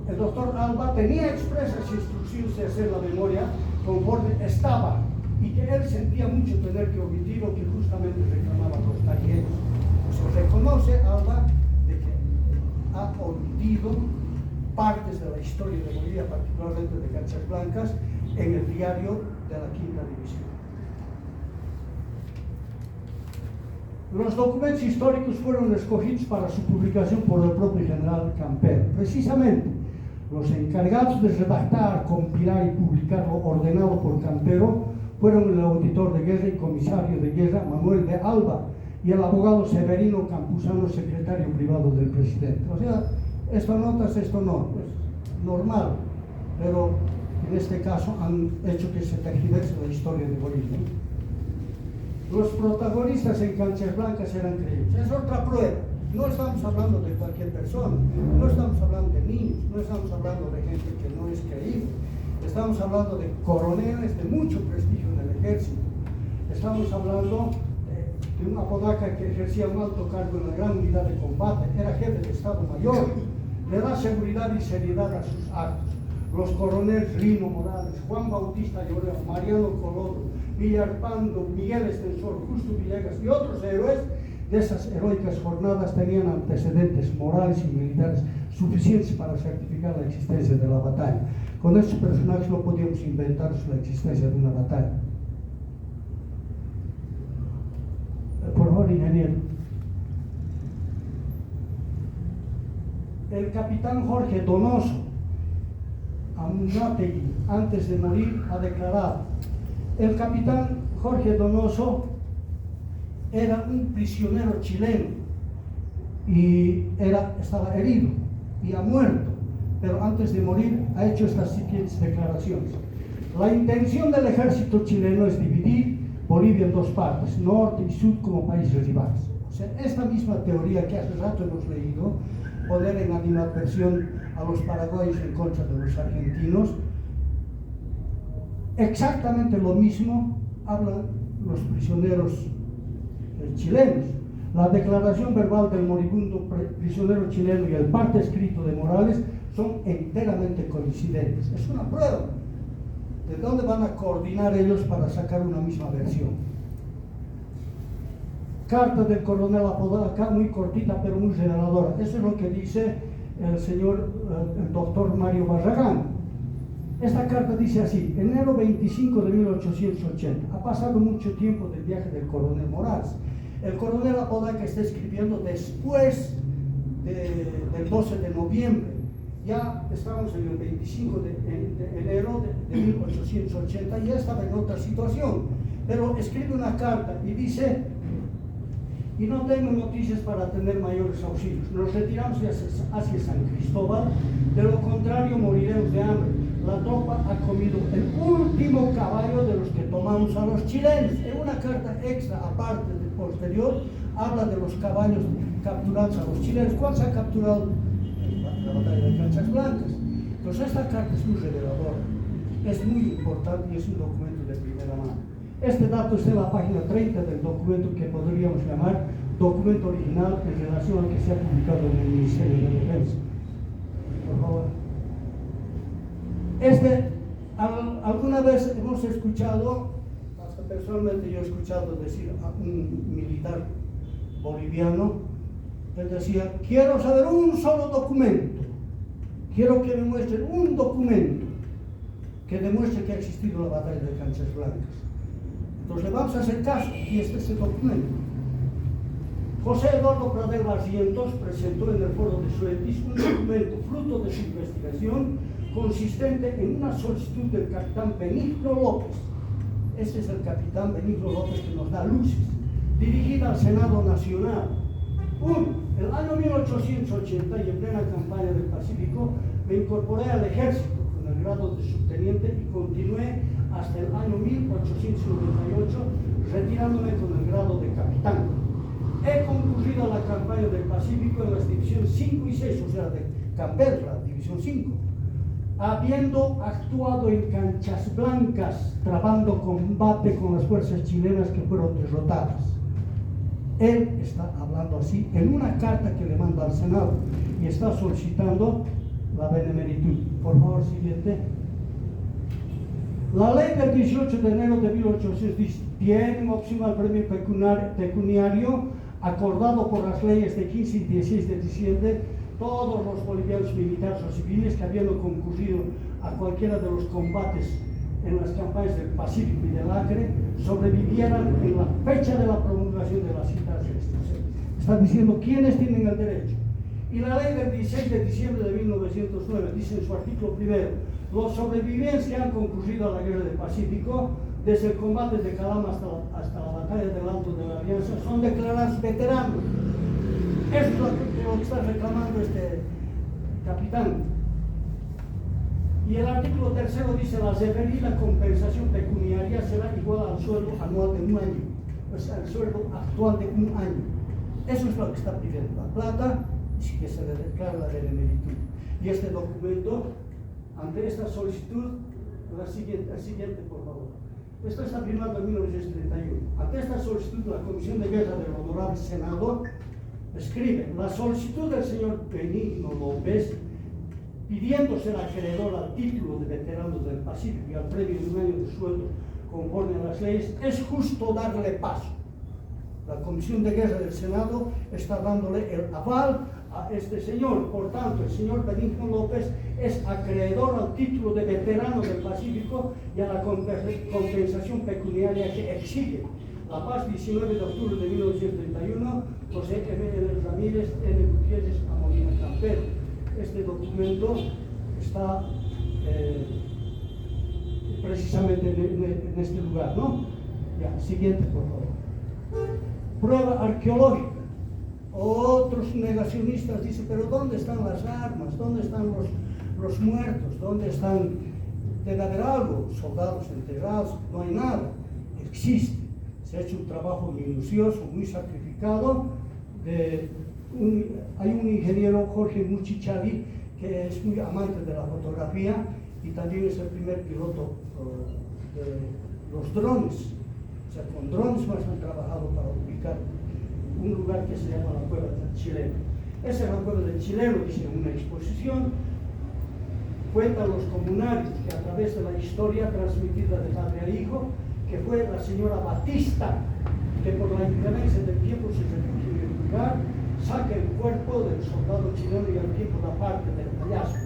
el doctor Alba tenía expresas instrucciones de hacer la memoria conforme estaba y que él sentía mucho tener que omitir lo que justamente reclamaban los tarjetos. Se reconoce Alba de que ha omitido partes de la historia de Bolivia, particularmente de Canchas Blancas, en el diario de la Quinta División. Los documentos históricos fueron escogidos para su publicación por el propio general Campero. Precisamente, los encargados de redactar, compilar y publicar lo ordenado por Campero fueron el auditor de guerra y comisario de guerra Manuel de Alba y el abogado Severino Campuzano, secretario privado del presidente. O sea, esto notas, esto no, es normal, pero en este caso han hecho que se tergiverse la historia de Bolivia. Los protagonistas en Canchas Blancas eran creíbles. Es otra prueba. No estamos hablando de cualquier persona, no estamos hablando de niños, no estamos hablando de gente que no es creíble. Estamos hablando de coroneles de mucho prestigio en el ejército. Estamos hablando de un Apodaca que ejercía un alto cargo en la gran unidad de combate, era jefe de Estado Mayor, le da seguridad y seriedad a sus actos. Los coroneles Lino Morales, Juan Bautista Lloreo, Mariano Colodo, Villarpando, Miguel Extensor, Justo Villegas y otros héroes de esas heroicas jornadas tenían antecedentes morales y militares suficientes para certificar la existencia de la batalla. Con estos personajes no podíamos inventar la existencia de una batalla. Por favor, ingeniero. El capitán Jorge Donoso Amunátegui, antes de morir, ha declarado: el capitán Jorge Donoso era un prisionero chileno y estaba herido y ha muerto, pero antes de morir ha hecho estas siguientes declaraciones: la intención del ejército chileno es dividir Bolivia en dos partes, norte y sur, como países rivales. O sea, esta misma teoría que hace rato hemos leído, poner en animadversión a los paraguayos en contra de los argentinos, exactamente lo mismo hablan los prisioneros chilenos. La declaración verbal del moribundo prisionero chileno y el parte escrito de Morales son enteramente coincidentes. Es una prueba. ¿De dónde van a coordinar ellos para sacar una misma versión? Carta del coronel Apodaca, muy cortita pero muy reveladora. Eso es lo que dice el doctor Mario Barragán. Esta carta dice así: enero 25 de 1880. Ha pasado mucho tiempo del viaje del coronel Morales. El coronel Apodaca está escribiendo después del 12 de noviembre. Ya estamos en el 25 de enero de 1880, ya estaba en otra situación, pero escribe una carta y dice: y no tengo noticias para tener mayores auxilios. Nos retiramos hacia San Cristóbal, de lo contrario moriremos de hambre. La tropa ha comido el último caballo de los que tomamos a los chilenos. En una carta extra, aparte de posterior, habla de los caballos capturados a los chilenos. ¿Cuál se ha capturado? La batalla de Canchas Blancas. Entonces esta carta es muy reveladora, es muy importante y es un documento de primera mano. Este dato está en la página 30 del documento que podríamos llamar documento original en relación al que se ha publicado en el Ministerio de Defensa. Por favor. Alguna vez hemos escuchado, hasta personalmente yo he escuchado decir a un militar boliviano, él decía: quiero saber un solo documento, quiero que me muestren un documento que demuestre que ha existido la batalla de Canchas Blancas. Entonces le vamos a hacer caso, y este es el documento. José Eduardo Pradel Barrientos presentó en el foro de Suetis un documento fruto de su investigación consistente en una solicitud del capitán Benigno López. Este es el capitán Benigno López que nos da luces, dirigida al Senado Nacional. El año 1880 y en plena campaña del Pacífico me incorporé al ejército con el grado de subteniente y continué hasta el año 1898, retirándome con el grado de capitán. He concurrido a la campaña del Pacífico en las divisiones 5 y 6, o sea, de Canberra, división 5, habiendo actuado en Canchas Blancas, trabando combate con las fuerzas chilenas que fueron derrotadas. Él está hablando así en una carta que le manda al Senado y está solicitando la benemeritud. Por favor, siguiente. La ley del 18 de enero de 1810 tiene en opción al premio pecuniario acordado por las leyes de 15 y 16 de diciembre. Todos los bolivianos militares o civiles que habiendo concurrido a cualquiera de los combates en las campañas del Pacífico y del Acre sobrevivieran en la fecha de la promulgación de las citas. Está diciendo quiénes tienen el derecho. Y la ley del 16 de diciembre de 1909 dice en su artículo primero: los sobrevivientes que han concurrido a la guerra del Pacífico, desde el combate de Calama hasta la batalla del Alto de la Alianza, son declarados veteranos. Esto es lo que está reclamando este capitán. Y el artículo tercero dice: la referida compensación pecuniaria será igual al sueldo anual de un año, o sea, el sueldo actual de un año. Eso es lo que está pidiendo la plata, y que se le declara la benemeritud. Y este documento, ante esta solicitud, el siguiente, por favor. Esto está firmado en 1931. Ante esta solicitud, la Comisión de Guerra del Honorable Senado escribe: la solicitud del señor Benigno López, pidiendo ser acreedor al título de veterano del Pacífico y al premio de un año de sueldo conforme a las leyes, es justo darle paso. La Comisión de Guerra del Senado está dándole el aval a este señor. Por tanto, el señor Benigno López es acreedor al título de veterano del Pacífico y a la compensación pecuniaria que exige. La Paz, 19 de octubre de 1931, José M. Ramírez, N. Gutiérrez, a Molina Campero. Este documento está precisamente en este lugar, ¿no? Ya, siguiente, por favor. Prueba arqueológica. Otros negacionistas dicen: pero ¿dónde están las armas? ¿Dónde están los muertos? ¿Dónde están? Debe haber algo, soldados enterrados. No hay nada. Existe. Se ha hecho un trabajo minucioso, muy sacrificado. Hay un ingeniero, Jorge Muchichavi, que es muy amante de la fotografía y también es el primer piloto de los drones. O sea, con drones más han trabajado para ubicar un lugar que se llama la Cueva del Chileno. Esa es la Cueva del Chileno, dice en una exposición. Cuentan los comunarios que a través de la historia transmitida de padre a hijo, que fue la señora Batista, que por la inclemencia del tiempo se refugia en el lugar, saca el cuerpo del soldado chileno y al tiempo la parte del payaso.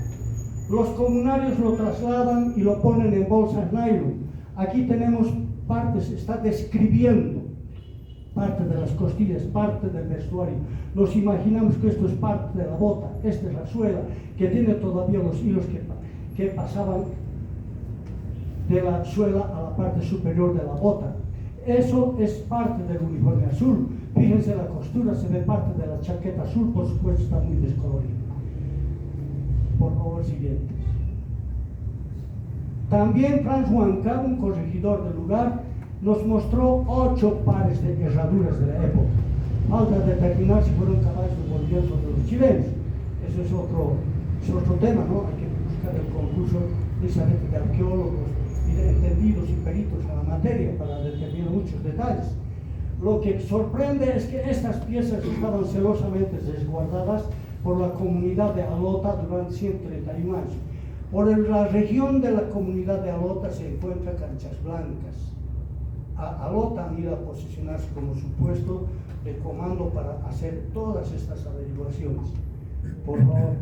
Los comunarios lo trasladan y lo ponen en bolsas nylon. Aquí tenemos partes, está describiendo parte de las costillas, parte del vestuario. Nos imaginamos que esto es parte de la bota, esta es la suela, que tiene todavía los hilos que pasaban de la suela a la parte superior de la bota. Eso es parte del uniforme azul. Fíjense la costura, se ve parte de la chaqueta azul, por supuesto está muy descolorida. Por favor, siguiente. También Franz Huanca, un corregidor del lugar, nos mostró 8 pares de herraduras de la época. Falta determinar si fueron caballos de movimiento de los chilenos. Eso es otro tema, ¿no? Hay que buscar el concurso precisamente de arqueólogos y de entendidos y peritos en la materia para determinar muchos detalles. Lo que sorprende es que estas piezas estaban celosamente resguardadas por la comunidad de Alota durante 131 años. Por la región de la comunidad de Alota se encuentran Canchas Blancas. Alota han ido a posicionarse como su puesto de comando para hacer todas estas averiguaciones. Por favor.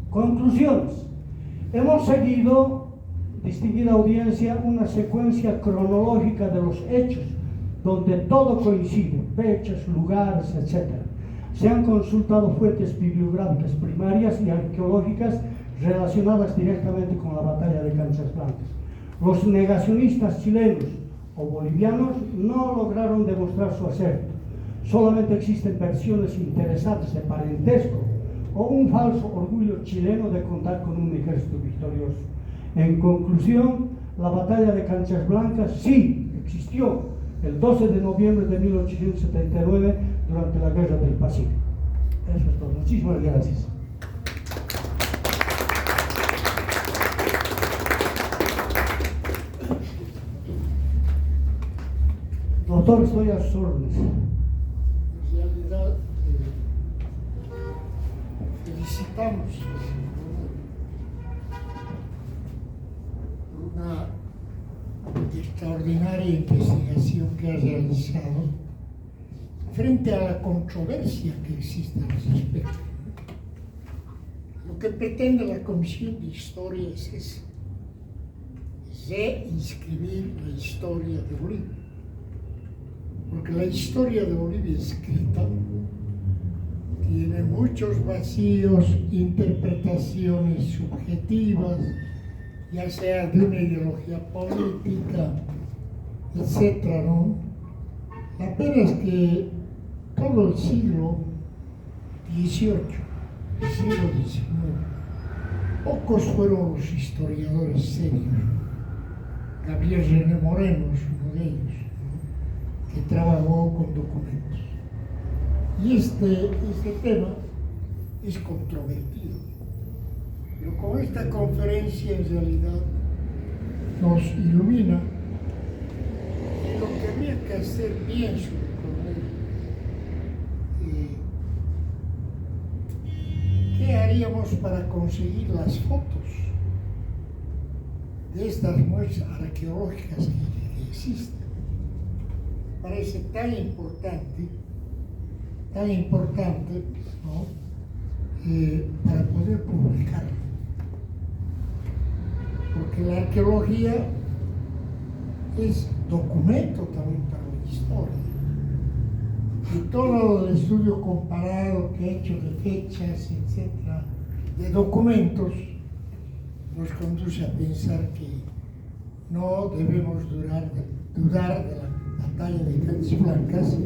Conclusiones. Hemos seguido, distinguida audiencia, una secuencia cronológica de los hechos, donde todo coincide, fechas, lugares, etc. Se han consultado fuentes bibliográficas primarias y arqueológicas relacionadas directamente con la batalla de Canchas Blancas. Los negacionistas chilenos o bolivianos no lograron demostrar su acerto. Solamente existen versiones interesantes de parentesco o un falso orgullo chileno de contar con un ejército victorioso. En conclusión, la batalla de Canchas Blancas sí existió el 12 de noviembre de 1879 durante la Guerra del Pacífico. Eso es todo. Muchísimas gracias. Doctor, estoy a sus órdenes. En realidad, felicitamos por una extraordinaria investigación que ha realizado frente a la controversia que existe al respecto. Lo que pretende la Comisión de Historia es eso, reinscribir la historia de Bolivia. Porque la historia de Bolivia escrita tiene muchos vacíos, interpretaciones subjetivas, ya sea de una ideología política, etc., ¿no? La pena es que todo el siglo XVIII, el siglo XIX, pocos fueron los historiadores serios. Gabriel René Moreno es uno de ellos, que trabajó con documentos. Y este tema es controvertido. Pero con esta conferencia en realidad nos ilumina lo que habría que hacer, pienso, ¿qué haríamos para conseguir las fotos de estas muestras arqueológicas que existen? Parece tan importante, ¿no? Para poder publicarlo. Porque la arqueología es documento también para la historia. Y todo el estudio comparado que he hecho de fechas, etcétera, de documentos, nos conduce a pensar que no debemos dudar de la batalla de Canchas Blancas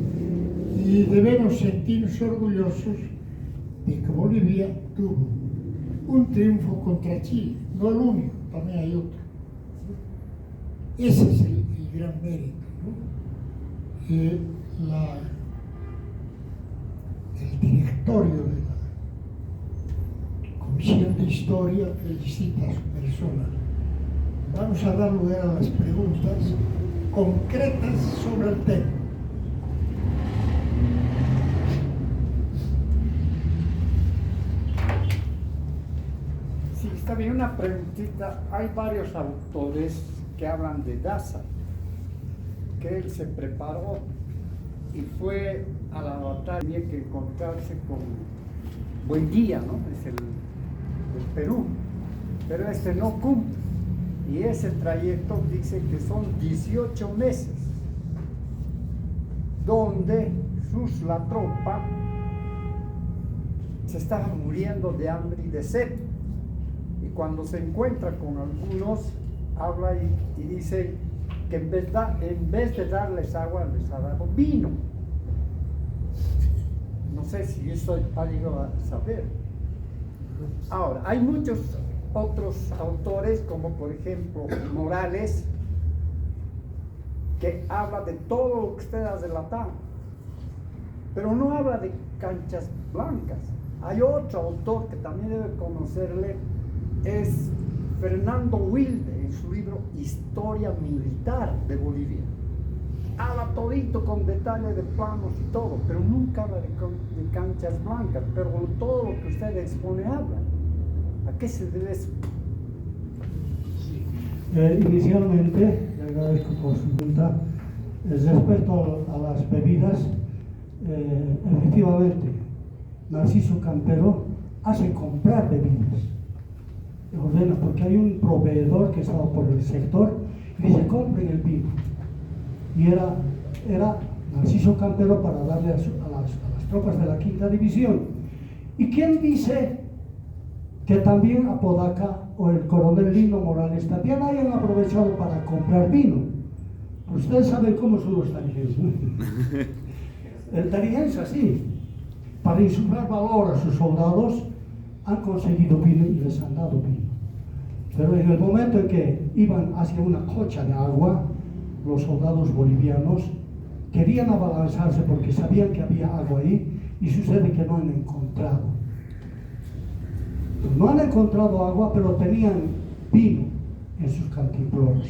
y debemos sentirnos orgullosos de que Bolivia tuvo un triunfo contra Chile, no el único, también hay otro. Ese es el gran mérito, ¿no? El directorio de la Comisión de Historia felicita a su persona. Vamos a dar lugar a las preguntas concretas sobre el tema. Sí, está bien, una preguntita. Hay varios autores que hablan de Daza, que él se preparó y fue a la batalla, tenía que encontrarse con Buendía, ¿no? Es el Perú, pero este no cumple. Y ese trayecto dice que son 18 meses. donde la tropa se estaba muriendo de hambre y de sed. Y cuando se encuentra con algunos, habla y dice que en vez de darles agua, les ha dado vino. No sé si eso ha llegado a saber. Ahora, hay muchos otros autores, como por ejemplo Morales, que habla de todo lo que ustedes relataron, pero no habla de canchas blancas. Hay otro autor que también debe conocerle, es Fernando Wilde, en su libro Historia Militar de Bolivia. Habla todito con detalle de planos y todo, pero nunca habla de canchas blancas, pero todo lo que usted expone habla. ¿A qué se debe eso? Inicialmente, le agradezco por su pregunta. Respecto a las bebidas, efectivamente, Narciso Campero hace comprar bebidas. Ordena, porque hay un proveedor que estaba por el sector y dice: compren el vino. Y era Narciso Campero para darle a las tropas de la quinta división. ¿Y quién dice que también Apodaca o el coronel Lino Morales también hayan aprovechado para comprar vino? Pues ustedes saben cómo son los tarijenses, ¿no? El tarijense así, para insuflar valor a sus soldados, han conseguido vino y les han dado vino. Pero en el momento en que iban hacia una cocha de agua, los soldados bolivianos querían abalanzarse porque sabían que había agua ahí, y sucede que no han encontrado. No han encontrado agua, pero tenían vino en sus cantimploras.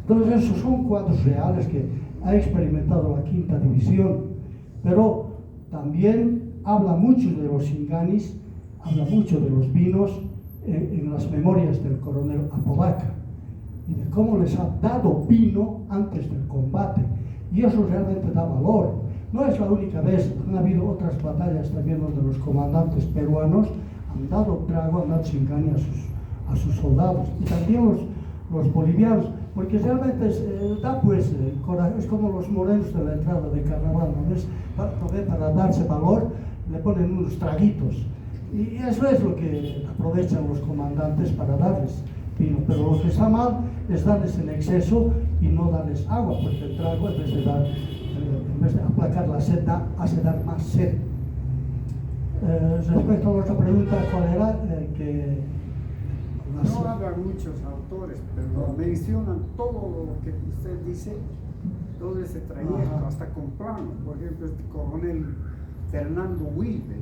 Entonces esos son cuadros reales que ha experimentado la quinta división, pero también habla mucho de los singanis, habla mucho de los vinos en las memorias del coronel Apodaca, y de cómo les ha dado vino antes del combate, y eso realmente da valor. No es la única vez, han habido otras batallas también donde los comandantes peruanos han dado trago, han dado singani a sus soldados, y también los bolivianos, porque realmente da pues coraje. Es como los morenos de la entrada de carnaval, ¿no ves? Para darse valor le ponen unos traguitos, y eso es lo que aprovechan los comandantes para darles vino. Pero lo que está mal es darles en exceso y no darles agua, porque el trago, en vez de aplacar la sed, hace dar más sed. Respecto a vuestra pregunta, ¿cuál era? No hablan muchos autores, pero mencionan todo lo que usted dice, todo ese trayecto, hasta con planos. Por ejemplo, este coronel Fernando Wilde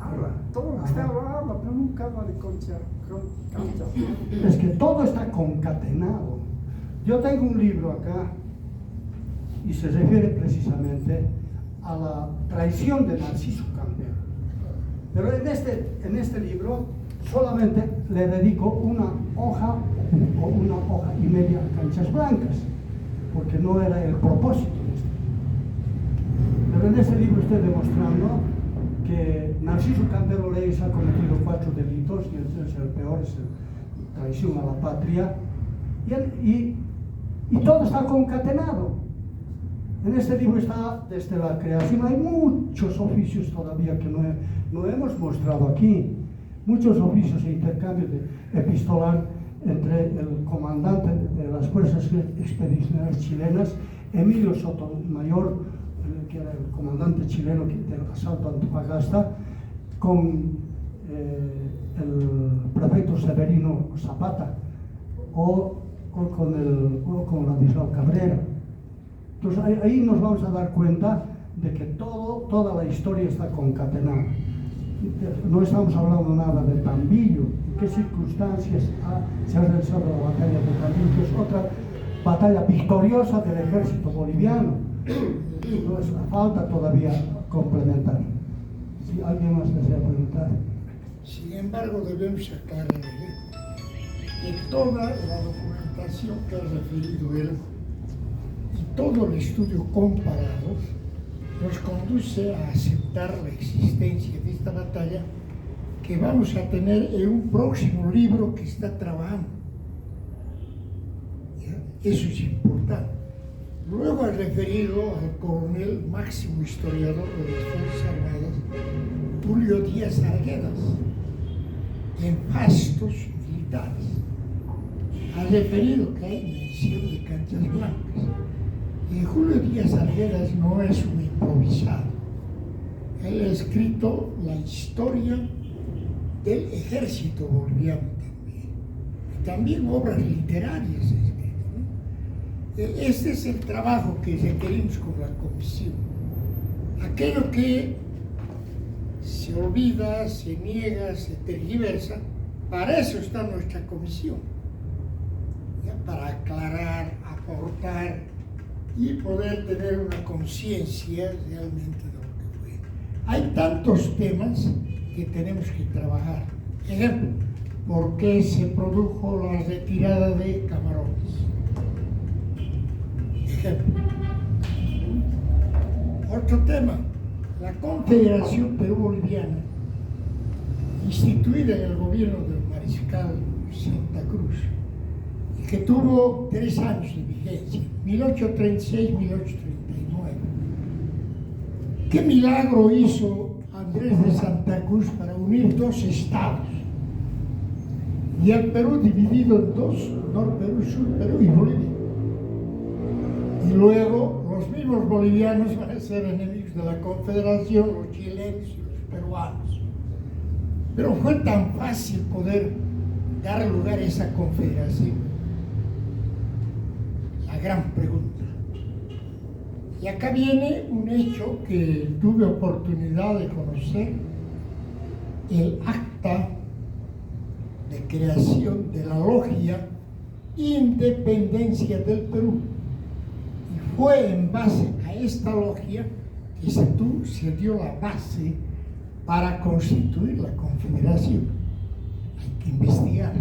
habla, todo lo que usted habla, pero nunca habla de canchas. Es que todo está concatenado. Yo tengo un libro acá y se refiere precisamente a la traición de Narciso Campero. Pero en este libro solamente le dedico una hoja o una hoja y media a canchas blancas, porque no era el propósito de este libro. Pero en este libro estoy demostrando que Narciso Campero Leyes ha cometido 4 delitos, y el peor es traición a la patria, y todo está concatenado. En este libro está desde la creación. Hay muchos oficios todavía que no hemos mostrado aquí, muchos oficios e intercambio epistolar entre el comandante de las fuerzas expedicionarias chilenas, Emilio Sotomayor, que era el comandante chileno del asalto a Antofagasta, con el prefecto Severino Zapata, o con Ladislao Cabrera. Entonces ahí nos vamos a dar cuenta de que toda la historia está concatenada. No estamos hablando nada de Tambillo, en qué circunstancias se ha realizado la batalla de Tambillo, que es otra batalla victoriosa del ejército boliviano. Entonces falta todavía complementar. Si alguien más desea preguntar. Sin embargo, debemos aclarar que toda la documentación que ha referido él y todo el estudio comparado nos conduce a aceptar la existencia de esta batalla, que vamos a tener en un próximo libro que está trabajando. ¿Ya? Eso es importante. Luego ha referido al coronel máximo historiador de las Fuerzas Armadas, Julio Díaz Arguedas, en fastos militares. Ha referido que hay mención de canchas blancas. Julio Díaz Arguedas no es un improvisado. Él ha escrito la historia del ejército boliviano también. Y también obras literarias ha escrito, ¿no? Este es el trabajo que requerimos con la comisión. Aquello que se olvida, se niega, se tergiversa, para eso está nuestra comisión, ¿ya? Para aclarar, aportar y poder tener una conciencia realmente de lo que fue. Hay tantos temas que tenemos que trabajar. Ejemplo, ¿por qué se produjo la retirada de Camarones? Ejemplo. Otro tema, la Confederación Perú-Boliviana, instituida en el gobierno del mariscal Santa Cruz, y que tuvo 3 años de vigencia, 1836-1839. ¿Qué milagro hizo Andrés de Santa Cruz para unir 2 estados? Y el Perú dividido en 2, Norperú, Surperú y Bolivia. Y luego los mismos bolivianos van a ser enemigos de la Confederación, los chilenos y los peruanos. Pero fue tan fácil poder dar lugar a esa confederación. La gran pregunta. Y acá viene un hecho que tuve oportunidad de conocer, el acta de creación de la logia Independencia del Perú. Y fue en base a esta logia que se dio la base para constituir la confederación. Hay que investigar,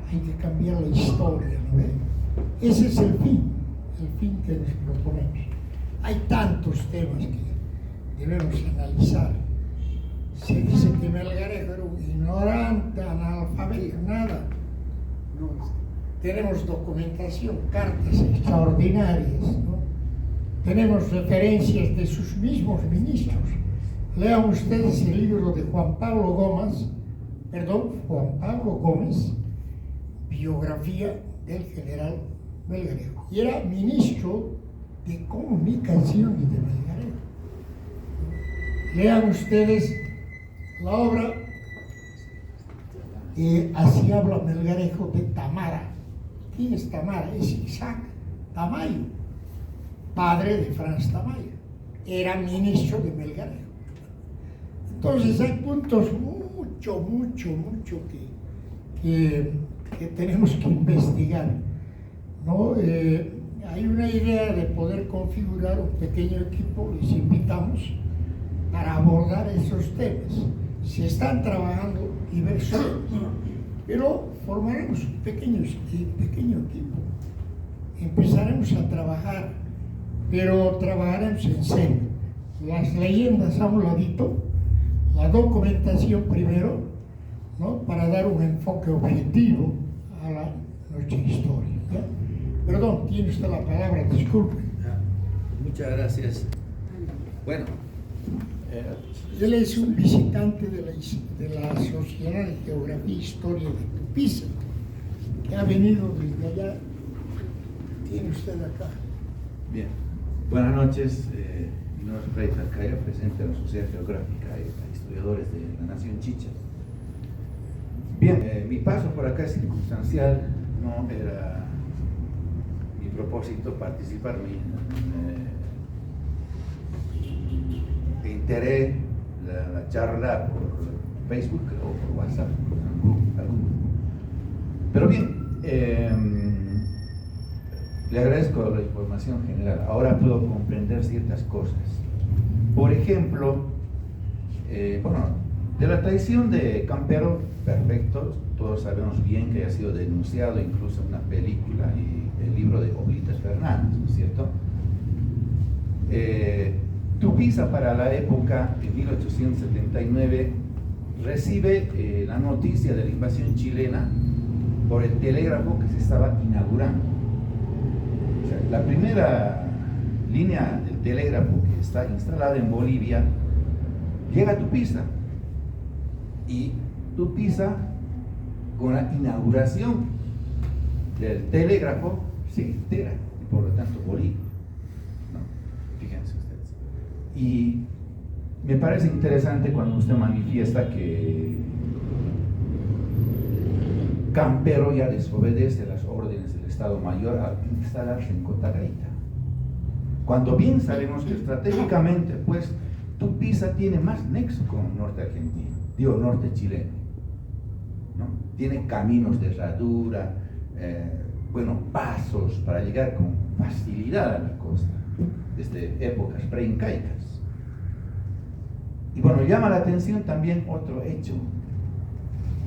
hay que cambiar la historia, ¿no ven? Ese es el fin que nos proponemos. Hay tantos temas que debemos analizar. Se dice que Melgarejo era un ignorante, analfabeto, nada. No, tenemos documentación, cartas extraordinarias, ¿no? Tenemos referencias de sus mismos ministros. Lean ustedes el libro de Juan Pablo Gómez, biografía del general Melgarejo. Y era ministro de Comunicaciones de Melgarejo. Lean ustedes la obra, así habla Melgarejo de Tamara. ¿Quién es Tamara? Es Isaac Tamayo, padre de Franz Tamayo. Era ministro de Melgarejo. Entonces hay puntos mucho que tenemos que investigar, ¿no? Hay una idea de poder configurar un pequeño equipo, les invitamos para abordar esos temas. Se están trabajando diversos, pero formaremos un pequeño equipo. Empezaremos a trabajar, pero trabajaremos en serio. Las leyendas a un ladito, la documentación primero, ¿no? Para dar un enfoque objetivo a nuestra historia, ¿ya? Perdón, tiene usted la palabra, disculpe. Muchas gracias. Bueno, Él es un visitante de la Sociedad de Geografía e Historia de Tupiza, que ha venido desde allá. Tiene usted acá. bien. Buenas noches. Mi nombre es Freddy Tarcaya, presidente de la Sociedad Geográfica y Historiadores de la Nación Chicha. Bien, mi paso por acá es circunstancial, no era mi propósito participar. Me enteré la charla por Facebook o por WhatsApp, algún. Pero bien, le agradezco la información general. Ahora puedo comprender ciertas cosas. Por ejemplo, de la traición de Campero, perfecto, todos sabemos bien que ha sido denunciado incluso en una película y el libro de Oblitas Fernández, ¿no es cierto? Tupiza, para la época de 1879, recibe la noticia de la invasión chilena por el telégrafo que se estaba inaugurando. la primera línea del telégrafo que está instalada en Bolivia llega a Tupiza, y Tupiza, con la inauguración del telégrafo, se entera, y por lo tanto Bolivia, ¿no? Fíjense ustedes. Y me parece interesante cuando usted manifiesta que Campero ya desobedece las órdenes del Estado Mayor al instalarse en Cotagaita, cuando bien sabemos que estratégicamente, pues, Tupiza tiene más nexo con el norte argentino, digo, norte chileno, ¿no? Tiene caminos de herradura, bueno, pasos para llegar con facilidad a la costa, desde épocas preincaicas. Y bueno, llama la atención también otro hecho,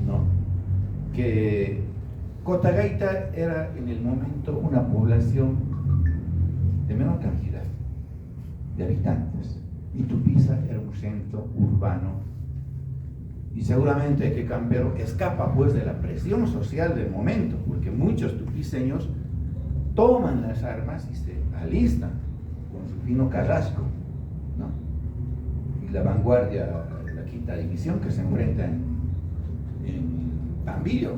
¿no? Que Cotagaita era en el momento una población de menor cantidad de habitantes, y Tupiza era un centro urbano, y seguramente que Campero escapa pues de la presión social del momento, porque muchos tupiceños toman las armas y se alistan con su fino carrasco, ¿no? Y la vanguardia, la quinta división, que se enfrenta en Tambillo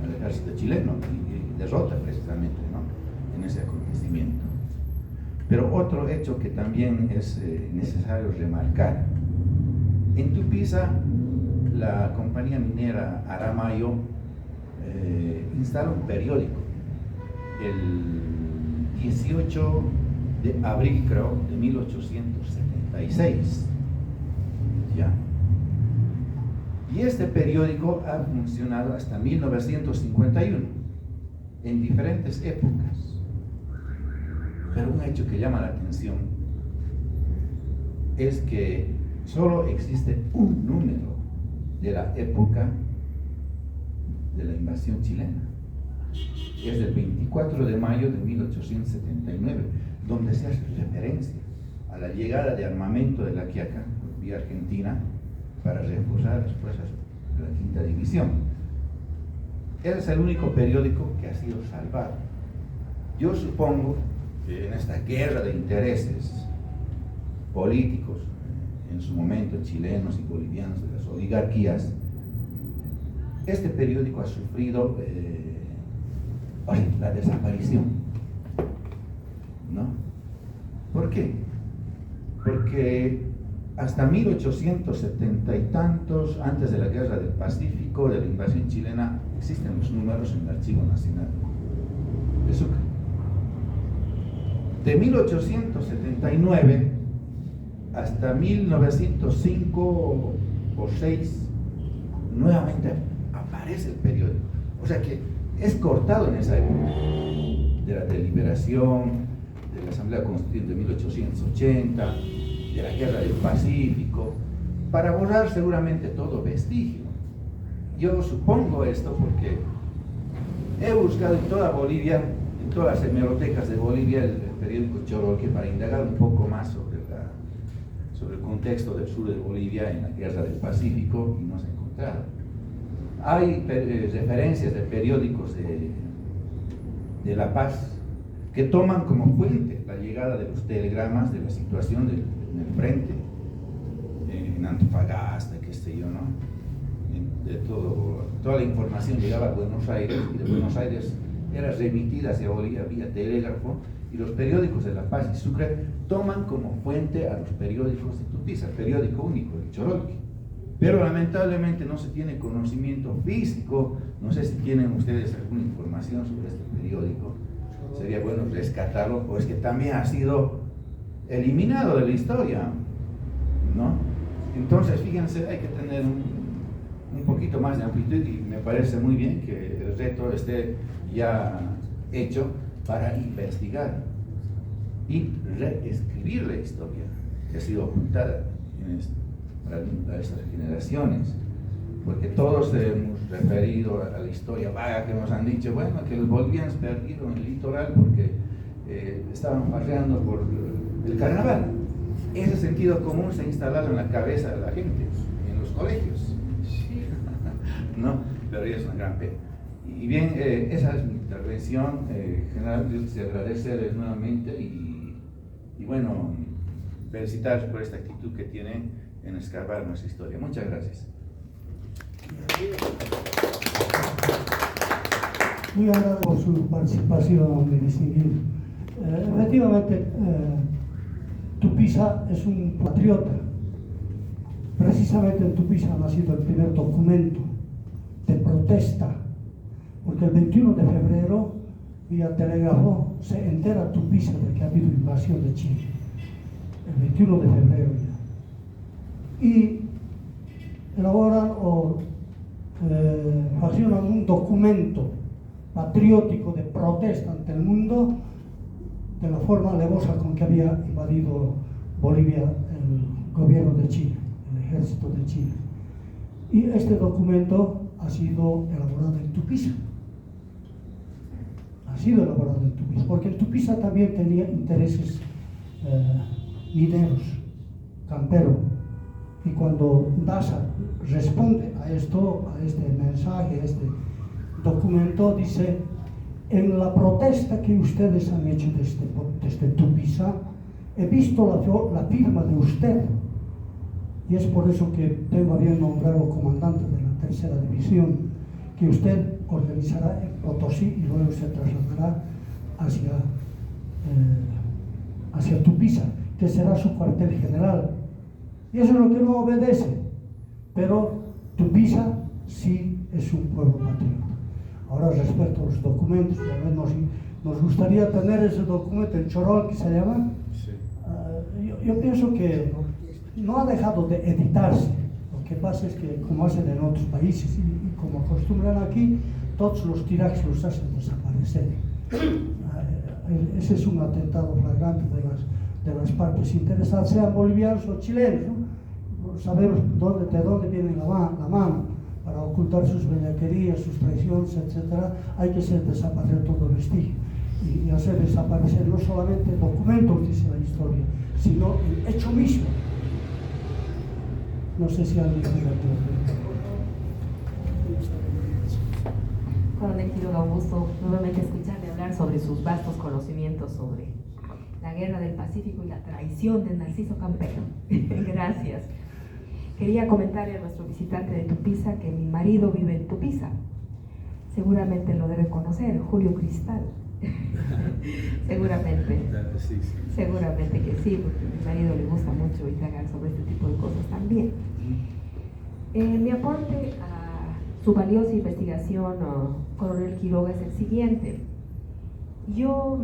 al ejército chileno y derrota precisamente, ¿no?, en ese acontecimiento. Pero otro hecho que también es necesario remarcar: en Tupiza, la compañía minera Aramayo instala un periódico el 18 de abril, creo, de 1876, ¿ya? Y este periódico ha funcionado hasta 1951, en diferentes épocas. Pero un hecho que llama la atención es que solo existe un número de la época de la invasión chilena. Es del 24 de mayo de 1879, donde se hace referencia a la llegada de armamento de la Quiaca vía Argentina para reforzar las fuerzas de la quinta división. Ese es el único periódico que ha sido salvado. Yo supongo que en esta guerra de intereses políticos, en su momento chilenos y bolivianos, de las oligarquías, este periódico ha sufrido la desaparición, ¿no? ¿Por qué? Porque hasta 1870 y tantos, antes de la Guerra del Pacífico, de la invasión chilena, existen los números en el Archivo Nacional de Sucre. De 1879 hasta 1905 o 6, nuevamente aparece el periódico. O sea que es cortado en esa época, de la deliberación, de la Asamblea Constituyente de 1880, de la Guerra del Pacífico, para borrar seguramente todo vestigio. Yo supongo esto porque he buscado en toda Bolivia, en todas las hemerotecas de Bolivia, el periódico Chorolque, para indagar un poco más sobre el contexto del sur de Bolivia en la Guerra del Pacífico, y no se ha encontrado. Hay referencias de periódicos de La Paz que toman como fuente la llegada de los telegramas de la situación en el frente, en Antofagasta, qué sé yo, ¿no? Toda la información llegaba a Buenos Aires, y de Buenos Aires era remitida hacia Bolivia vía telégrafo, y los periódicos de La Paz y Sucre toman como fuente a los periódicos de Tupiza, el periódico único, el Chorolque. Pero lamentablemente no se tiene conocimiento físico. No sé si tienen ustedes alguna información sobre este periódico. Sería bueno rescatarlo, pues que también ha sido eliminado de la historia, ¿no? Entonces, fíjense, hay que tener un poquito más de amplitud, y me parece muy bien que el reto esté ya hecho para investigar y reescribir la historia que ha sido ocultada para estas generaciones, porque todos hemos referido a la historia vaga que nos han dicho, bueno, que los bolivianos perdieron el litoral porque estaban farreando por el carnaval. Ese sentido común se ha instalado en la cabeza de la gente, en los colegios, ¿no? Pero es una gran pena. Y bien, esa es mi intervención. General, yo quisiera agradecerles nuevamente y bueno, felicitarles por esta actitud que tienen en escarbar nuestra historia. Muchas gracias. Muy agradecido por su participación, mi distinguido. Efectivamente, Tupiza es un patriota. Precisamente en Tupiza ha nacido el primer documento de protesta, porque el 21 de febrero, vía telégrafo, se entera Tupiza de que ha habido invasión de Chile. El 21 de febrero ya. Y elaboran o accionan un documento patriótico de protesta ante el mundo de la forma alevosa con que había invadido Bolivia el gobierno de Chile, el ejército de Chile. Y este documento ha sido elaborado en Tupiza. Ha sido elaborado en Tupiza, porque en Tupiza también tenía intereses mineros, camperos. Y cuando Daza responde a esto, a este mensaje, a este documento, dice: en la protesta que ustedes han hecho desde Tupiza, he visto la firma de usted, y es por eso que tengo a bien nombrado comandante de la tercera división, que usted organizará en Potosí y luego se trasladará hacia Tupiza, que será su cuartel general. Y eso es lo que no obedece, pero Tupiza sí es un pueblo patriota. Ahora, respecto a los documentos, nos gustaría tener ese documento, el Chorol, que se llama. Sí. Yo pienso que no ha dejado de editarse. Lo que pasa es que, como hacen en otros países y como acostumbran aquí, todos los tirajes los hacen desaparecer. Ese es un atentado flagrante de las partes interesadas, sean bolivianos o chilenos, ¿no? Sabemos de dónde viene la mano. Para ocultar sus bellaquerías, sus traiciones, etc., hay que hacer desaparecer todo vestigio y hacer desaparecer no solamente documentos, dice la historia, sino el hecho mismo. No sé si alguien quiere Coronel Quiroga, un gusto nuevamente escucharle hablar sobre sus vastos conocimientos sobre la guerra del Pacífico y la traición de Narciso Campero. Gracias. Quería comentarle a nuestro visitante de Tupiza que mi marido vive en Tupiza. Seguramente lo debe conocer, Julio Cristal. Seguramente. Sí, sí. Seguramente que sí, porque a mi marido le gusta mucho indagar sobre este tipo de cosas también. Mi aporte a su valiosa investigación, Coronel Quiroga, es el siguiente. Yo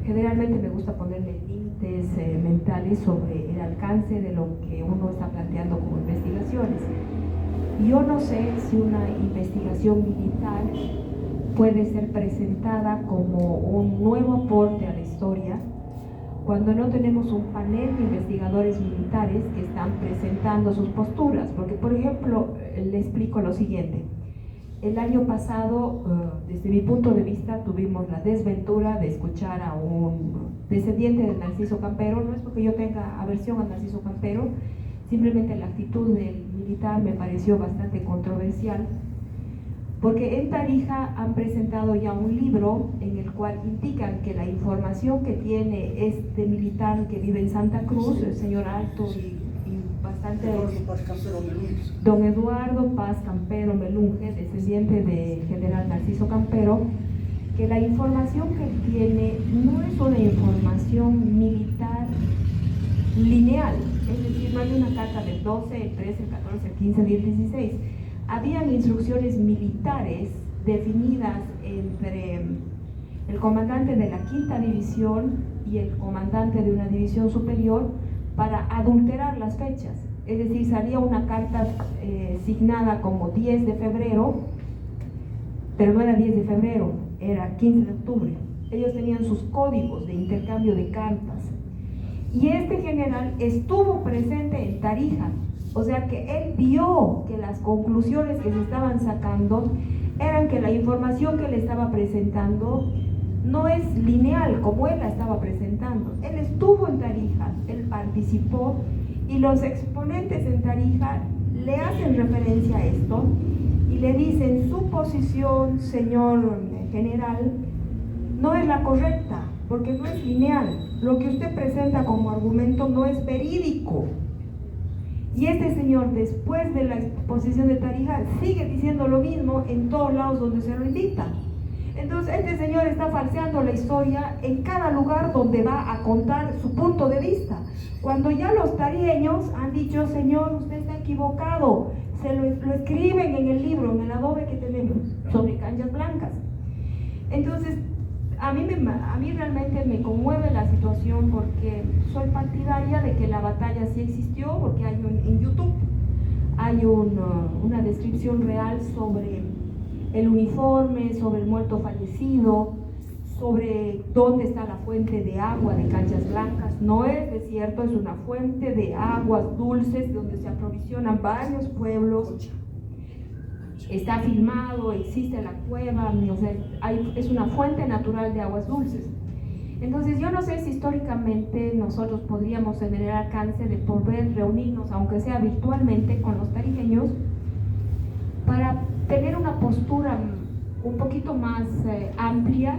generalmente me gusta ponerle límites mentales sobre el alcance de lo que uno está planteando como investigaciones. Yo no sé si una investigación militar puede ser presentada como un nuevo aporte a la historia cuando no tenemos un panel de investigadores militares que están presentando sus posturas. Porque, por ejemplo, le explico lo siguiente. El año pasado, desde mi punto de vista, tuvimos la desventura de escuchar a un descendiente de Narciso Campero. No es porque yo tenga aversión a Narciso Campero, simplemente la actitud del militar me pareció bastante controversial, porque en Tarija han presentado ya un libro en el cual indican que la información que tiene este militar que vive en Santa Cruz, el señor Alto y bastante... Don Eduardo Paz Campero Melunge, descendiente del general Narciso Campero, que la información que él tiene no es una información militar lineal, es decir, no hay una carta del 12, el 13, el 14, el 15, el 16. Habían instrucciones militares definidas entre el comandante de la quinta división y el comandante de una división superior para adulterar las fechas. Es decir, salía una carta signada como 10 de febrero, pero no era 10 de febrero, era 15 de octubre. Ellos tenían sus códigos de intercambio de cartas. Y este general estuvo presente en Tarija, o sea que él vio que las conclusiones que se estaban sacando eran que la información que le estaba presentando no es lineal como él la estaba presentando. Él estuvo en Tarija, él participó y los exponentes en Tarija le hacen referencia a esto le dicen su posición, señor general, no es la correcta, porque no es lineal. Lo que usted presenta como argumento no es verídico. Y este señor, después de la exposición de Tarija, sigue diciendo lo mismo en todos lados donde se lo invita. Entonces, este señor está falseando la historia en cada lugar donde va a contar su punto de vista. Cuando ya los tarijeños han dicho, señor, usted está equivocado, se lo escriben en el libro, en el adobe que tenemos, sobre Canchas Blancas. Entonces, a mí realmente me conmueve la situación, porque soy partidaria de que la batalla sí existió, porque hay en YouTube hay una descripción real sobre el uniforme, sobre el muerto fallecido, sobre dónde está la fuente de agua de Canchas Blancas. No es desierto, es una fuente de aguas dulces donde se aprovisionan varios pueblos. Está filmado, existe la cueva, o sea, es una fuente natural de aguas dulces. Entonces yo no sé si históricamente nosotros podríamos tener el alcance de poder reunirnos, aunque sea virtualmente, con los tarijeños para tener una postura un poquito más amplia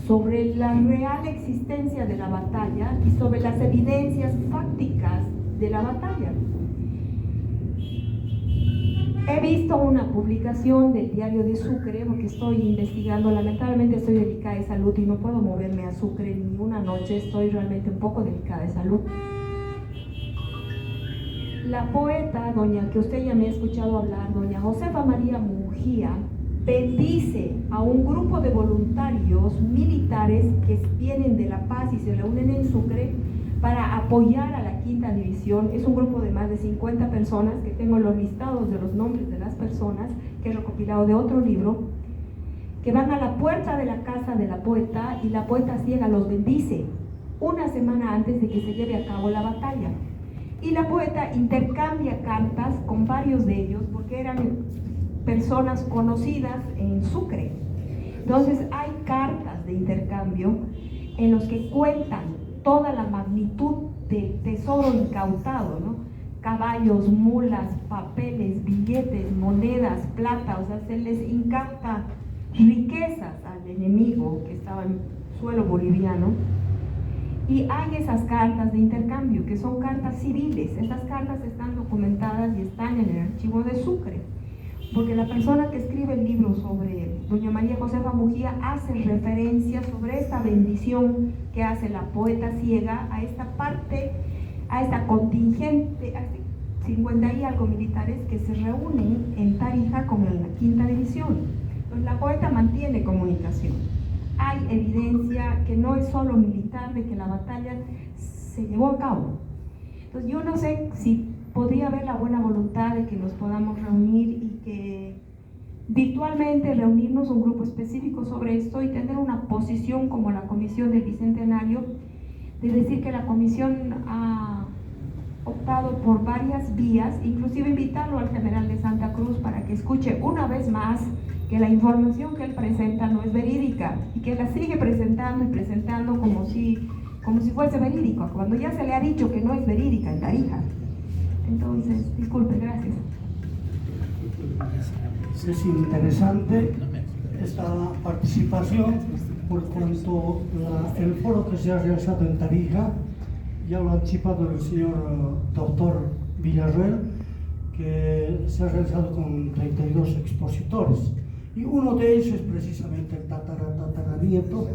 sobre la real existencia de la batalla y sobre las evidencias fácticas de la batalla. He visto una publicación del diario de Sucre, porque estoy investigando, lamentablemente estoy delicada de salud y no puedo moverme a Sucre ni una noche, estoy realmente un poco delicada de salud. La poeta, que usted ya me ha escuchado hablar, doña Josefa María Mujía, bendice a un grupo de voluntarios militares que vienen de La Paz y se reúnen en Sucre para apoyar a la Quinta División. Es un grupo de más de 50 personas, que tengo los listados de los nombres de las personas, que he recopilado de otro libro, que van a la puerta de la casa de la poeta, y la poeta ciega los bendice una semana antes de que se lleve a cabo la batalla. Y la poeta intercambia cartas con varios de ellos, porque eran personas conocidas en Sucre. Entonces hay cartas de intercambio en los que cuentan toda la magnitud del tesoro incautado, ¿no? Caballos, mulas, papeles, billetes, monedas, plata, o sea, se les incauta riquezas al enemigo que estaba en suelo boliviano. Y hay esas cartas de intercambio, que son cartas civiles. Esas cartas están documentadas y están en el archivo de Sucre, porque la persona que escribe el libro sobre doña María Josefa Mujía hace referencia sobre esta bendición que hace la poeta ciega a esta parte, a esta contingente, a 50 y algo militares que se reúnen en Tarija con la Quinta División. Entonces la poeta mantiene comunicación. Hay evidencia que no es solo militar, de que la batalla se llevó a cabo. Entonces yo no sé si podría haber la buena voluntad de que nos podamos reunir y que virtualmente reunirnos un grupo específico sobre esto y tener una posición como la Comisión del Bicentenario, de decir que la Comisión ha optado por varias vías, inclusive invitarlo al general de Santa Cruz para que escuche una vez más que la información que él presenta no es verídica, y que la sigue presentando y presentando como si fuese verídico, cuando ya se le ha dicho que no es verídica en Tarija. Entonces, disculpe, gracias. Es interesante esta participación, por cuanto el foro que se ha realizado en Tarija, ya lo ha anticipado el señor doctor Villarreal, que se ha realizado con 32 expositores, y uno de ellos es precisamente el tataranieto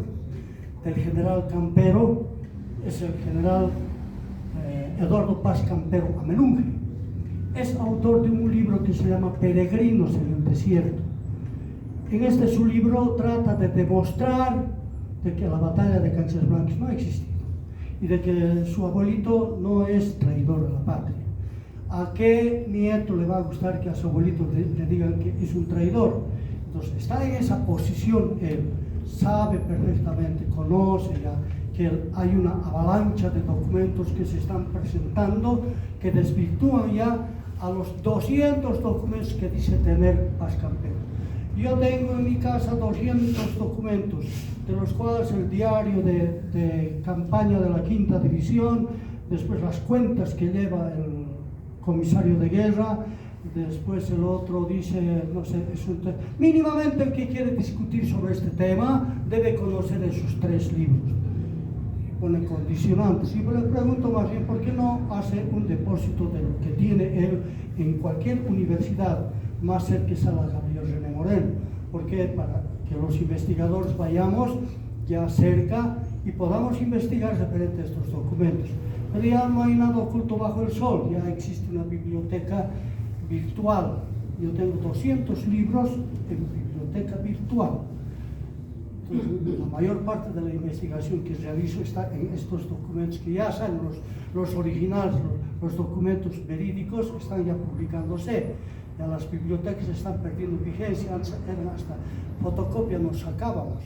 del general Campero, es el general Eduardo Paz Campero Amenunge. Es autor de un libro que se llama Peregrinos en el Desierto. En su libro trata de demostrar de que la batalla de Canchas Blancas no ha existido y de que su abuelito no es traidor de la patria. ¿A qué nieto le va a gustar que a su abuelito le digan que es un traidor? Entonces está en esa posición, él sabe perfectamente, conoce ya que hay una avalancha de documentos que se están presentando que desvirtúan ya a los 200 documentos que dice tener Paz Campero. Yo tengo en mi casa 200 documentos, de los cuales el diario de campaña de la Quinta División, después las cuentas que lleva el comisario de guerra, después el otro dice, no sé, mínimamente el que quiere discutir sobre este tema debe conocer esos 3 libros. Pone condicionantes. Y le pregunto más bien, ¿por qué no hace un depósito de lo que tiene él en cualquier universidad más cerca a la Gabriel René Moreno? Porque para que los investigadores vayamos ya cerca y podamos investigar referente a estos documentos. Pero ya no hay nada oculto bajo el sol, ya existe una biblioteca virtual. Yo tengo 200 libros en biblioteca virtual. Entonces, la mayor parte de la investigación que realizo está en estos documentos que ya salen, los originales, los documentos verídicos están ya publicándose. Ya las bibliotecas están perdiendo vigencia, antes eran hasta fotocopia nos sacábamos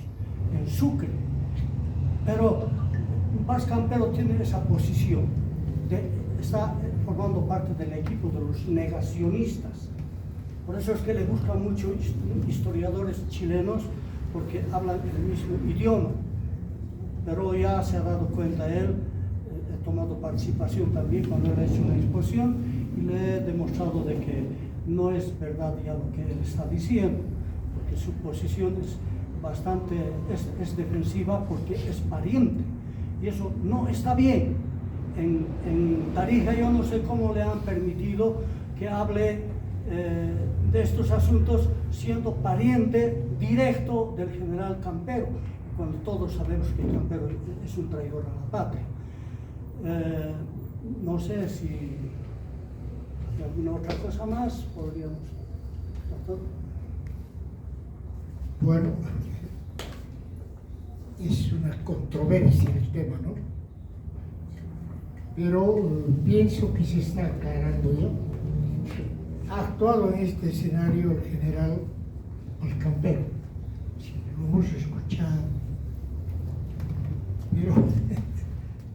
en Sucre. Pero Paz Campero tiene esa posición, está formando parte del equipo de los negacionistas. Por eso es que le buscan mucho historiadores chilenos, porque hablan el mismo idioma. Pero ya se ha dado cuenta él, he tomado participación también cuando él ha hecho una exposición y le he demostrado de que no es verdad ya lo que él está diciendo, porque su posición es bastante, es defensiva porque es pariente, y eso no está bien. En Tarija yo no sé cómo le han permitido que hable de estos asuntos siendo pariente directo del general Campero, cuando todos sabemos que Campero es un traidor a la patria. No sé si hay alguna otra cosa más podríamos tratar. Bueno, es una controversia el tema, ¿no? Pero pienso que se está aclarando ya. Ha actuado en este escenario el general Campero, sí, lo hemos escuchado, pero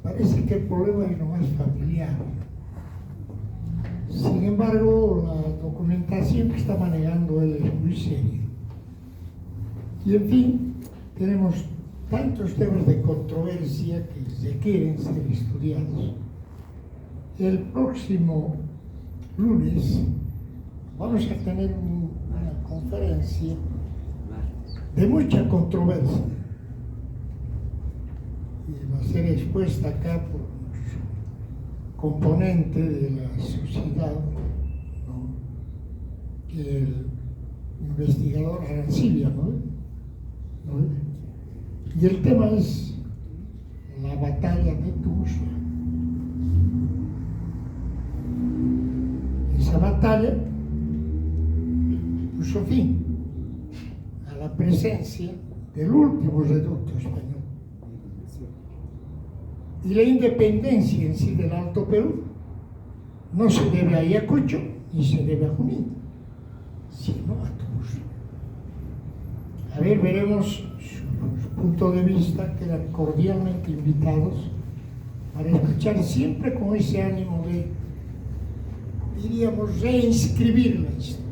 parece que el problema es lo más familiar. Sin embargo, la documentación que está manejando él es muy seria. Y en fin, tenemos tantos temas de controversia que requieren ser estudiados. El próximo lunes vamos a tener una conferencia de mucha controversia y va a ser expuesta acá por un componente de la sociedad, ¿no? El investigador Arancibia, ¿no? Y el tema es la batalla de Tuxtla. Esa batalla puso fin a la presencia del último reducto español. Y la independencia en sí del Alto Perú no se debe a Ayacucho ni se debe a Junín, sino a Tuxtla. A ver, veremos su punto de vista, quedan cordialmente invitados para escuchar siempre con ese ánimo de, diríamos, reinscribir la historia.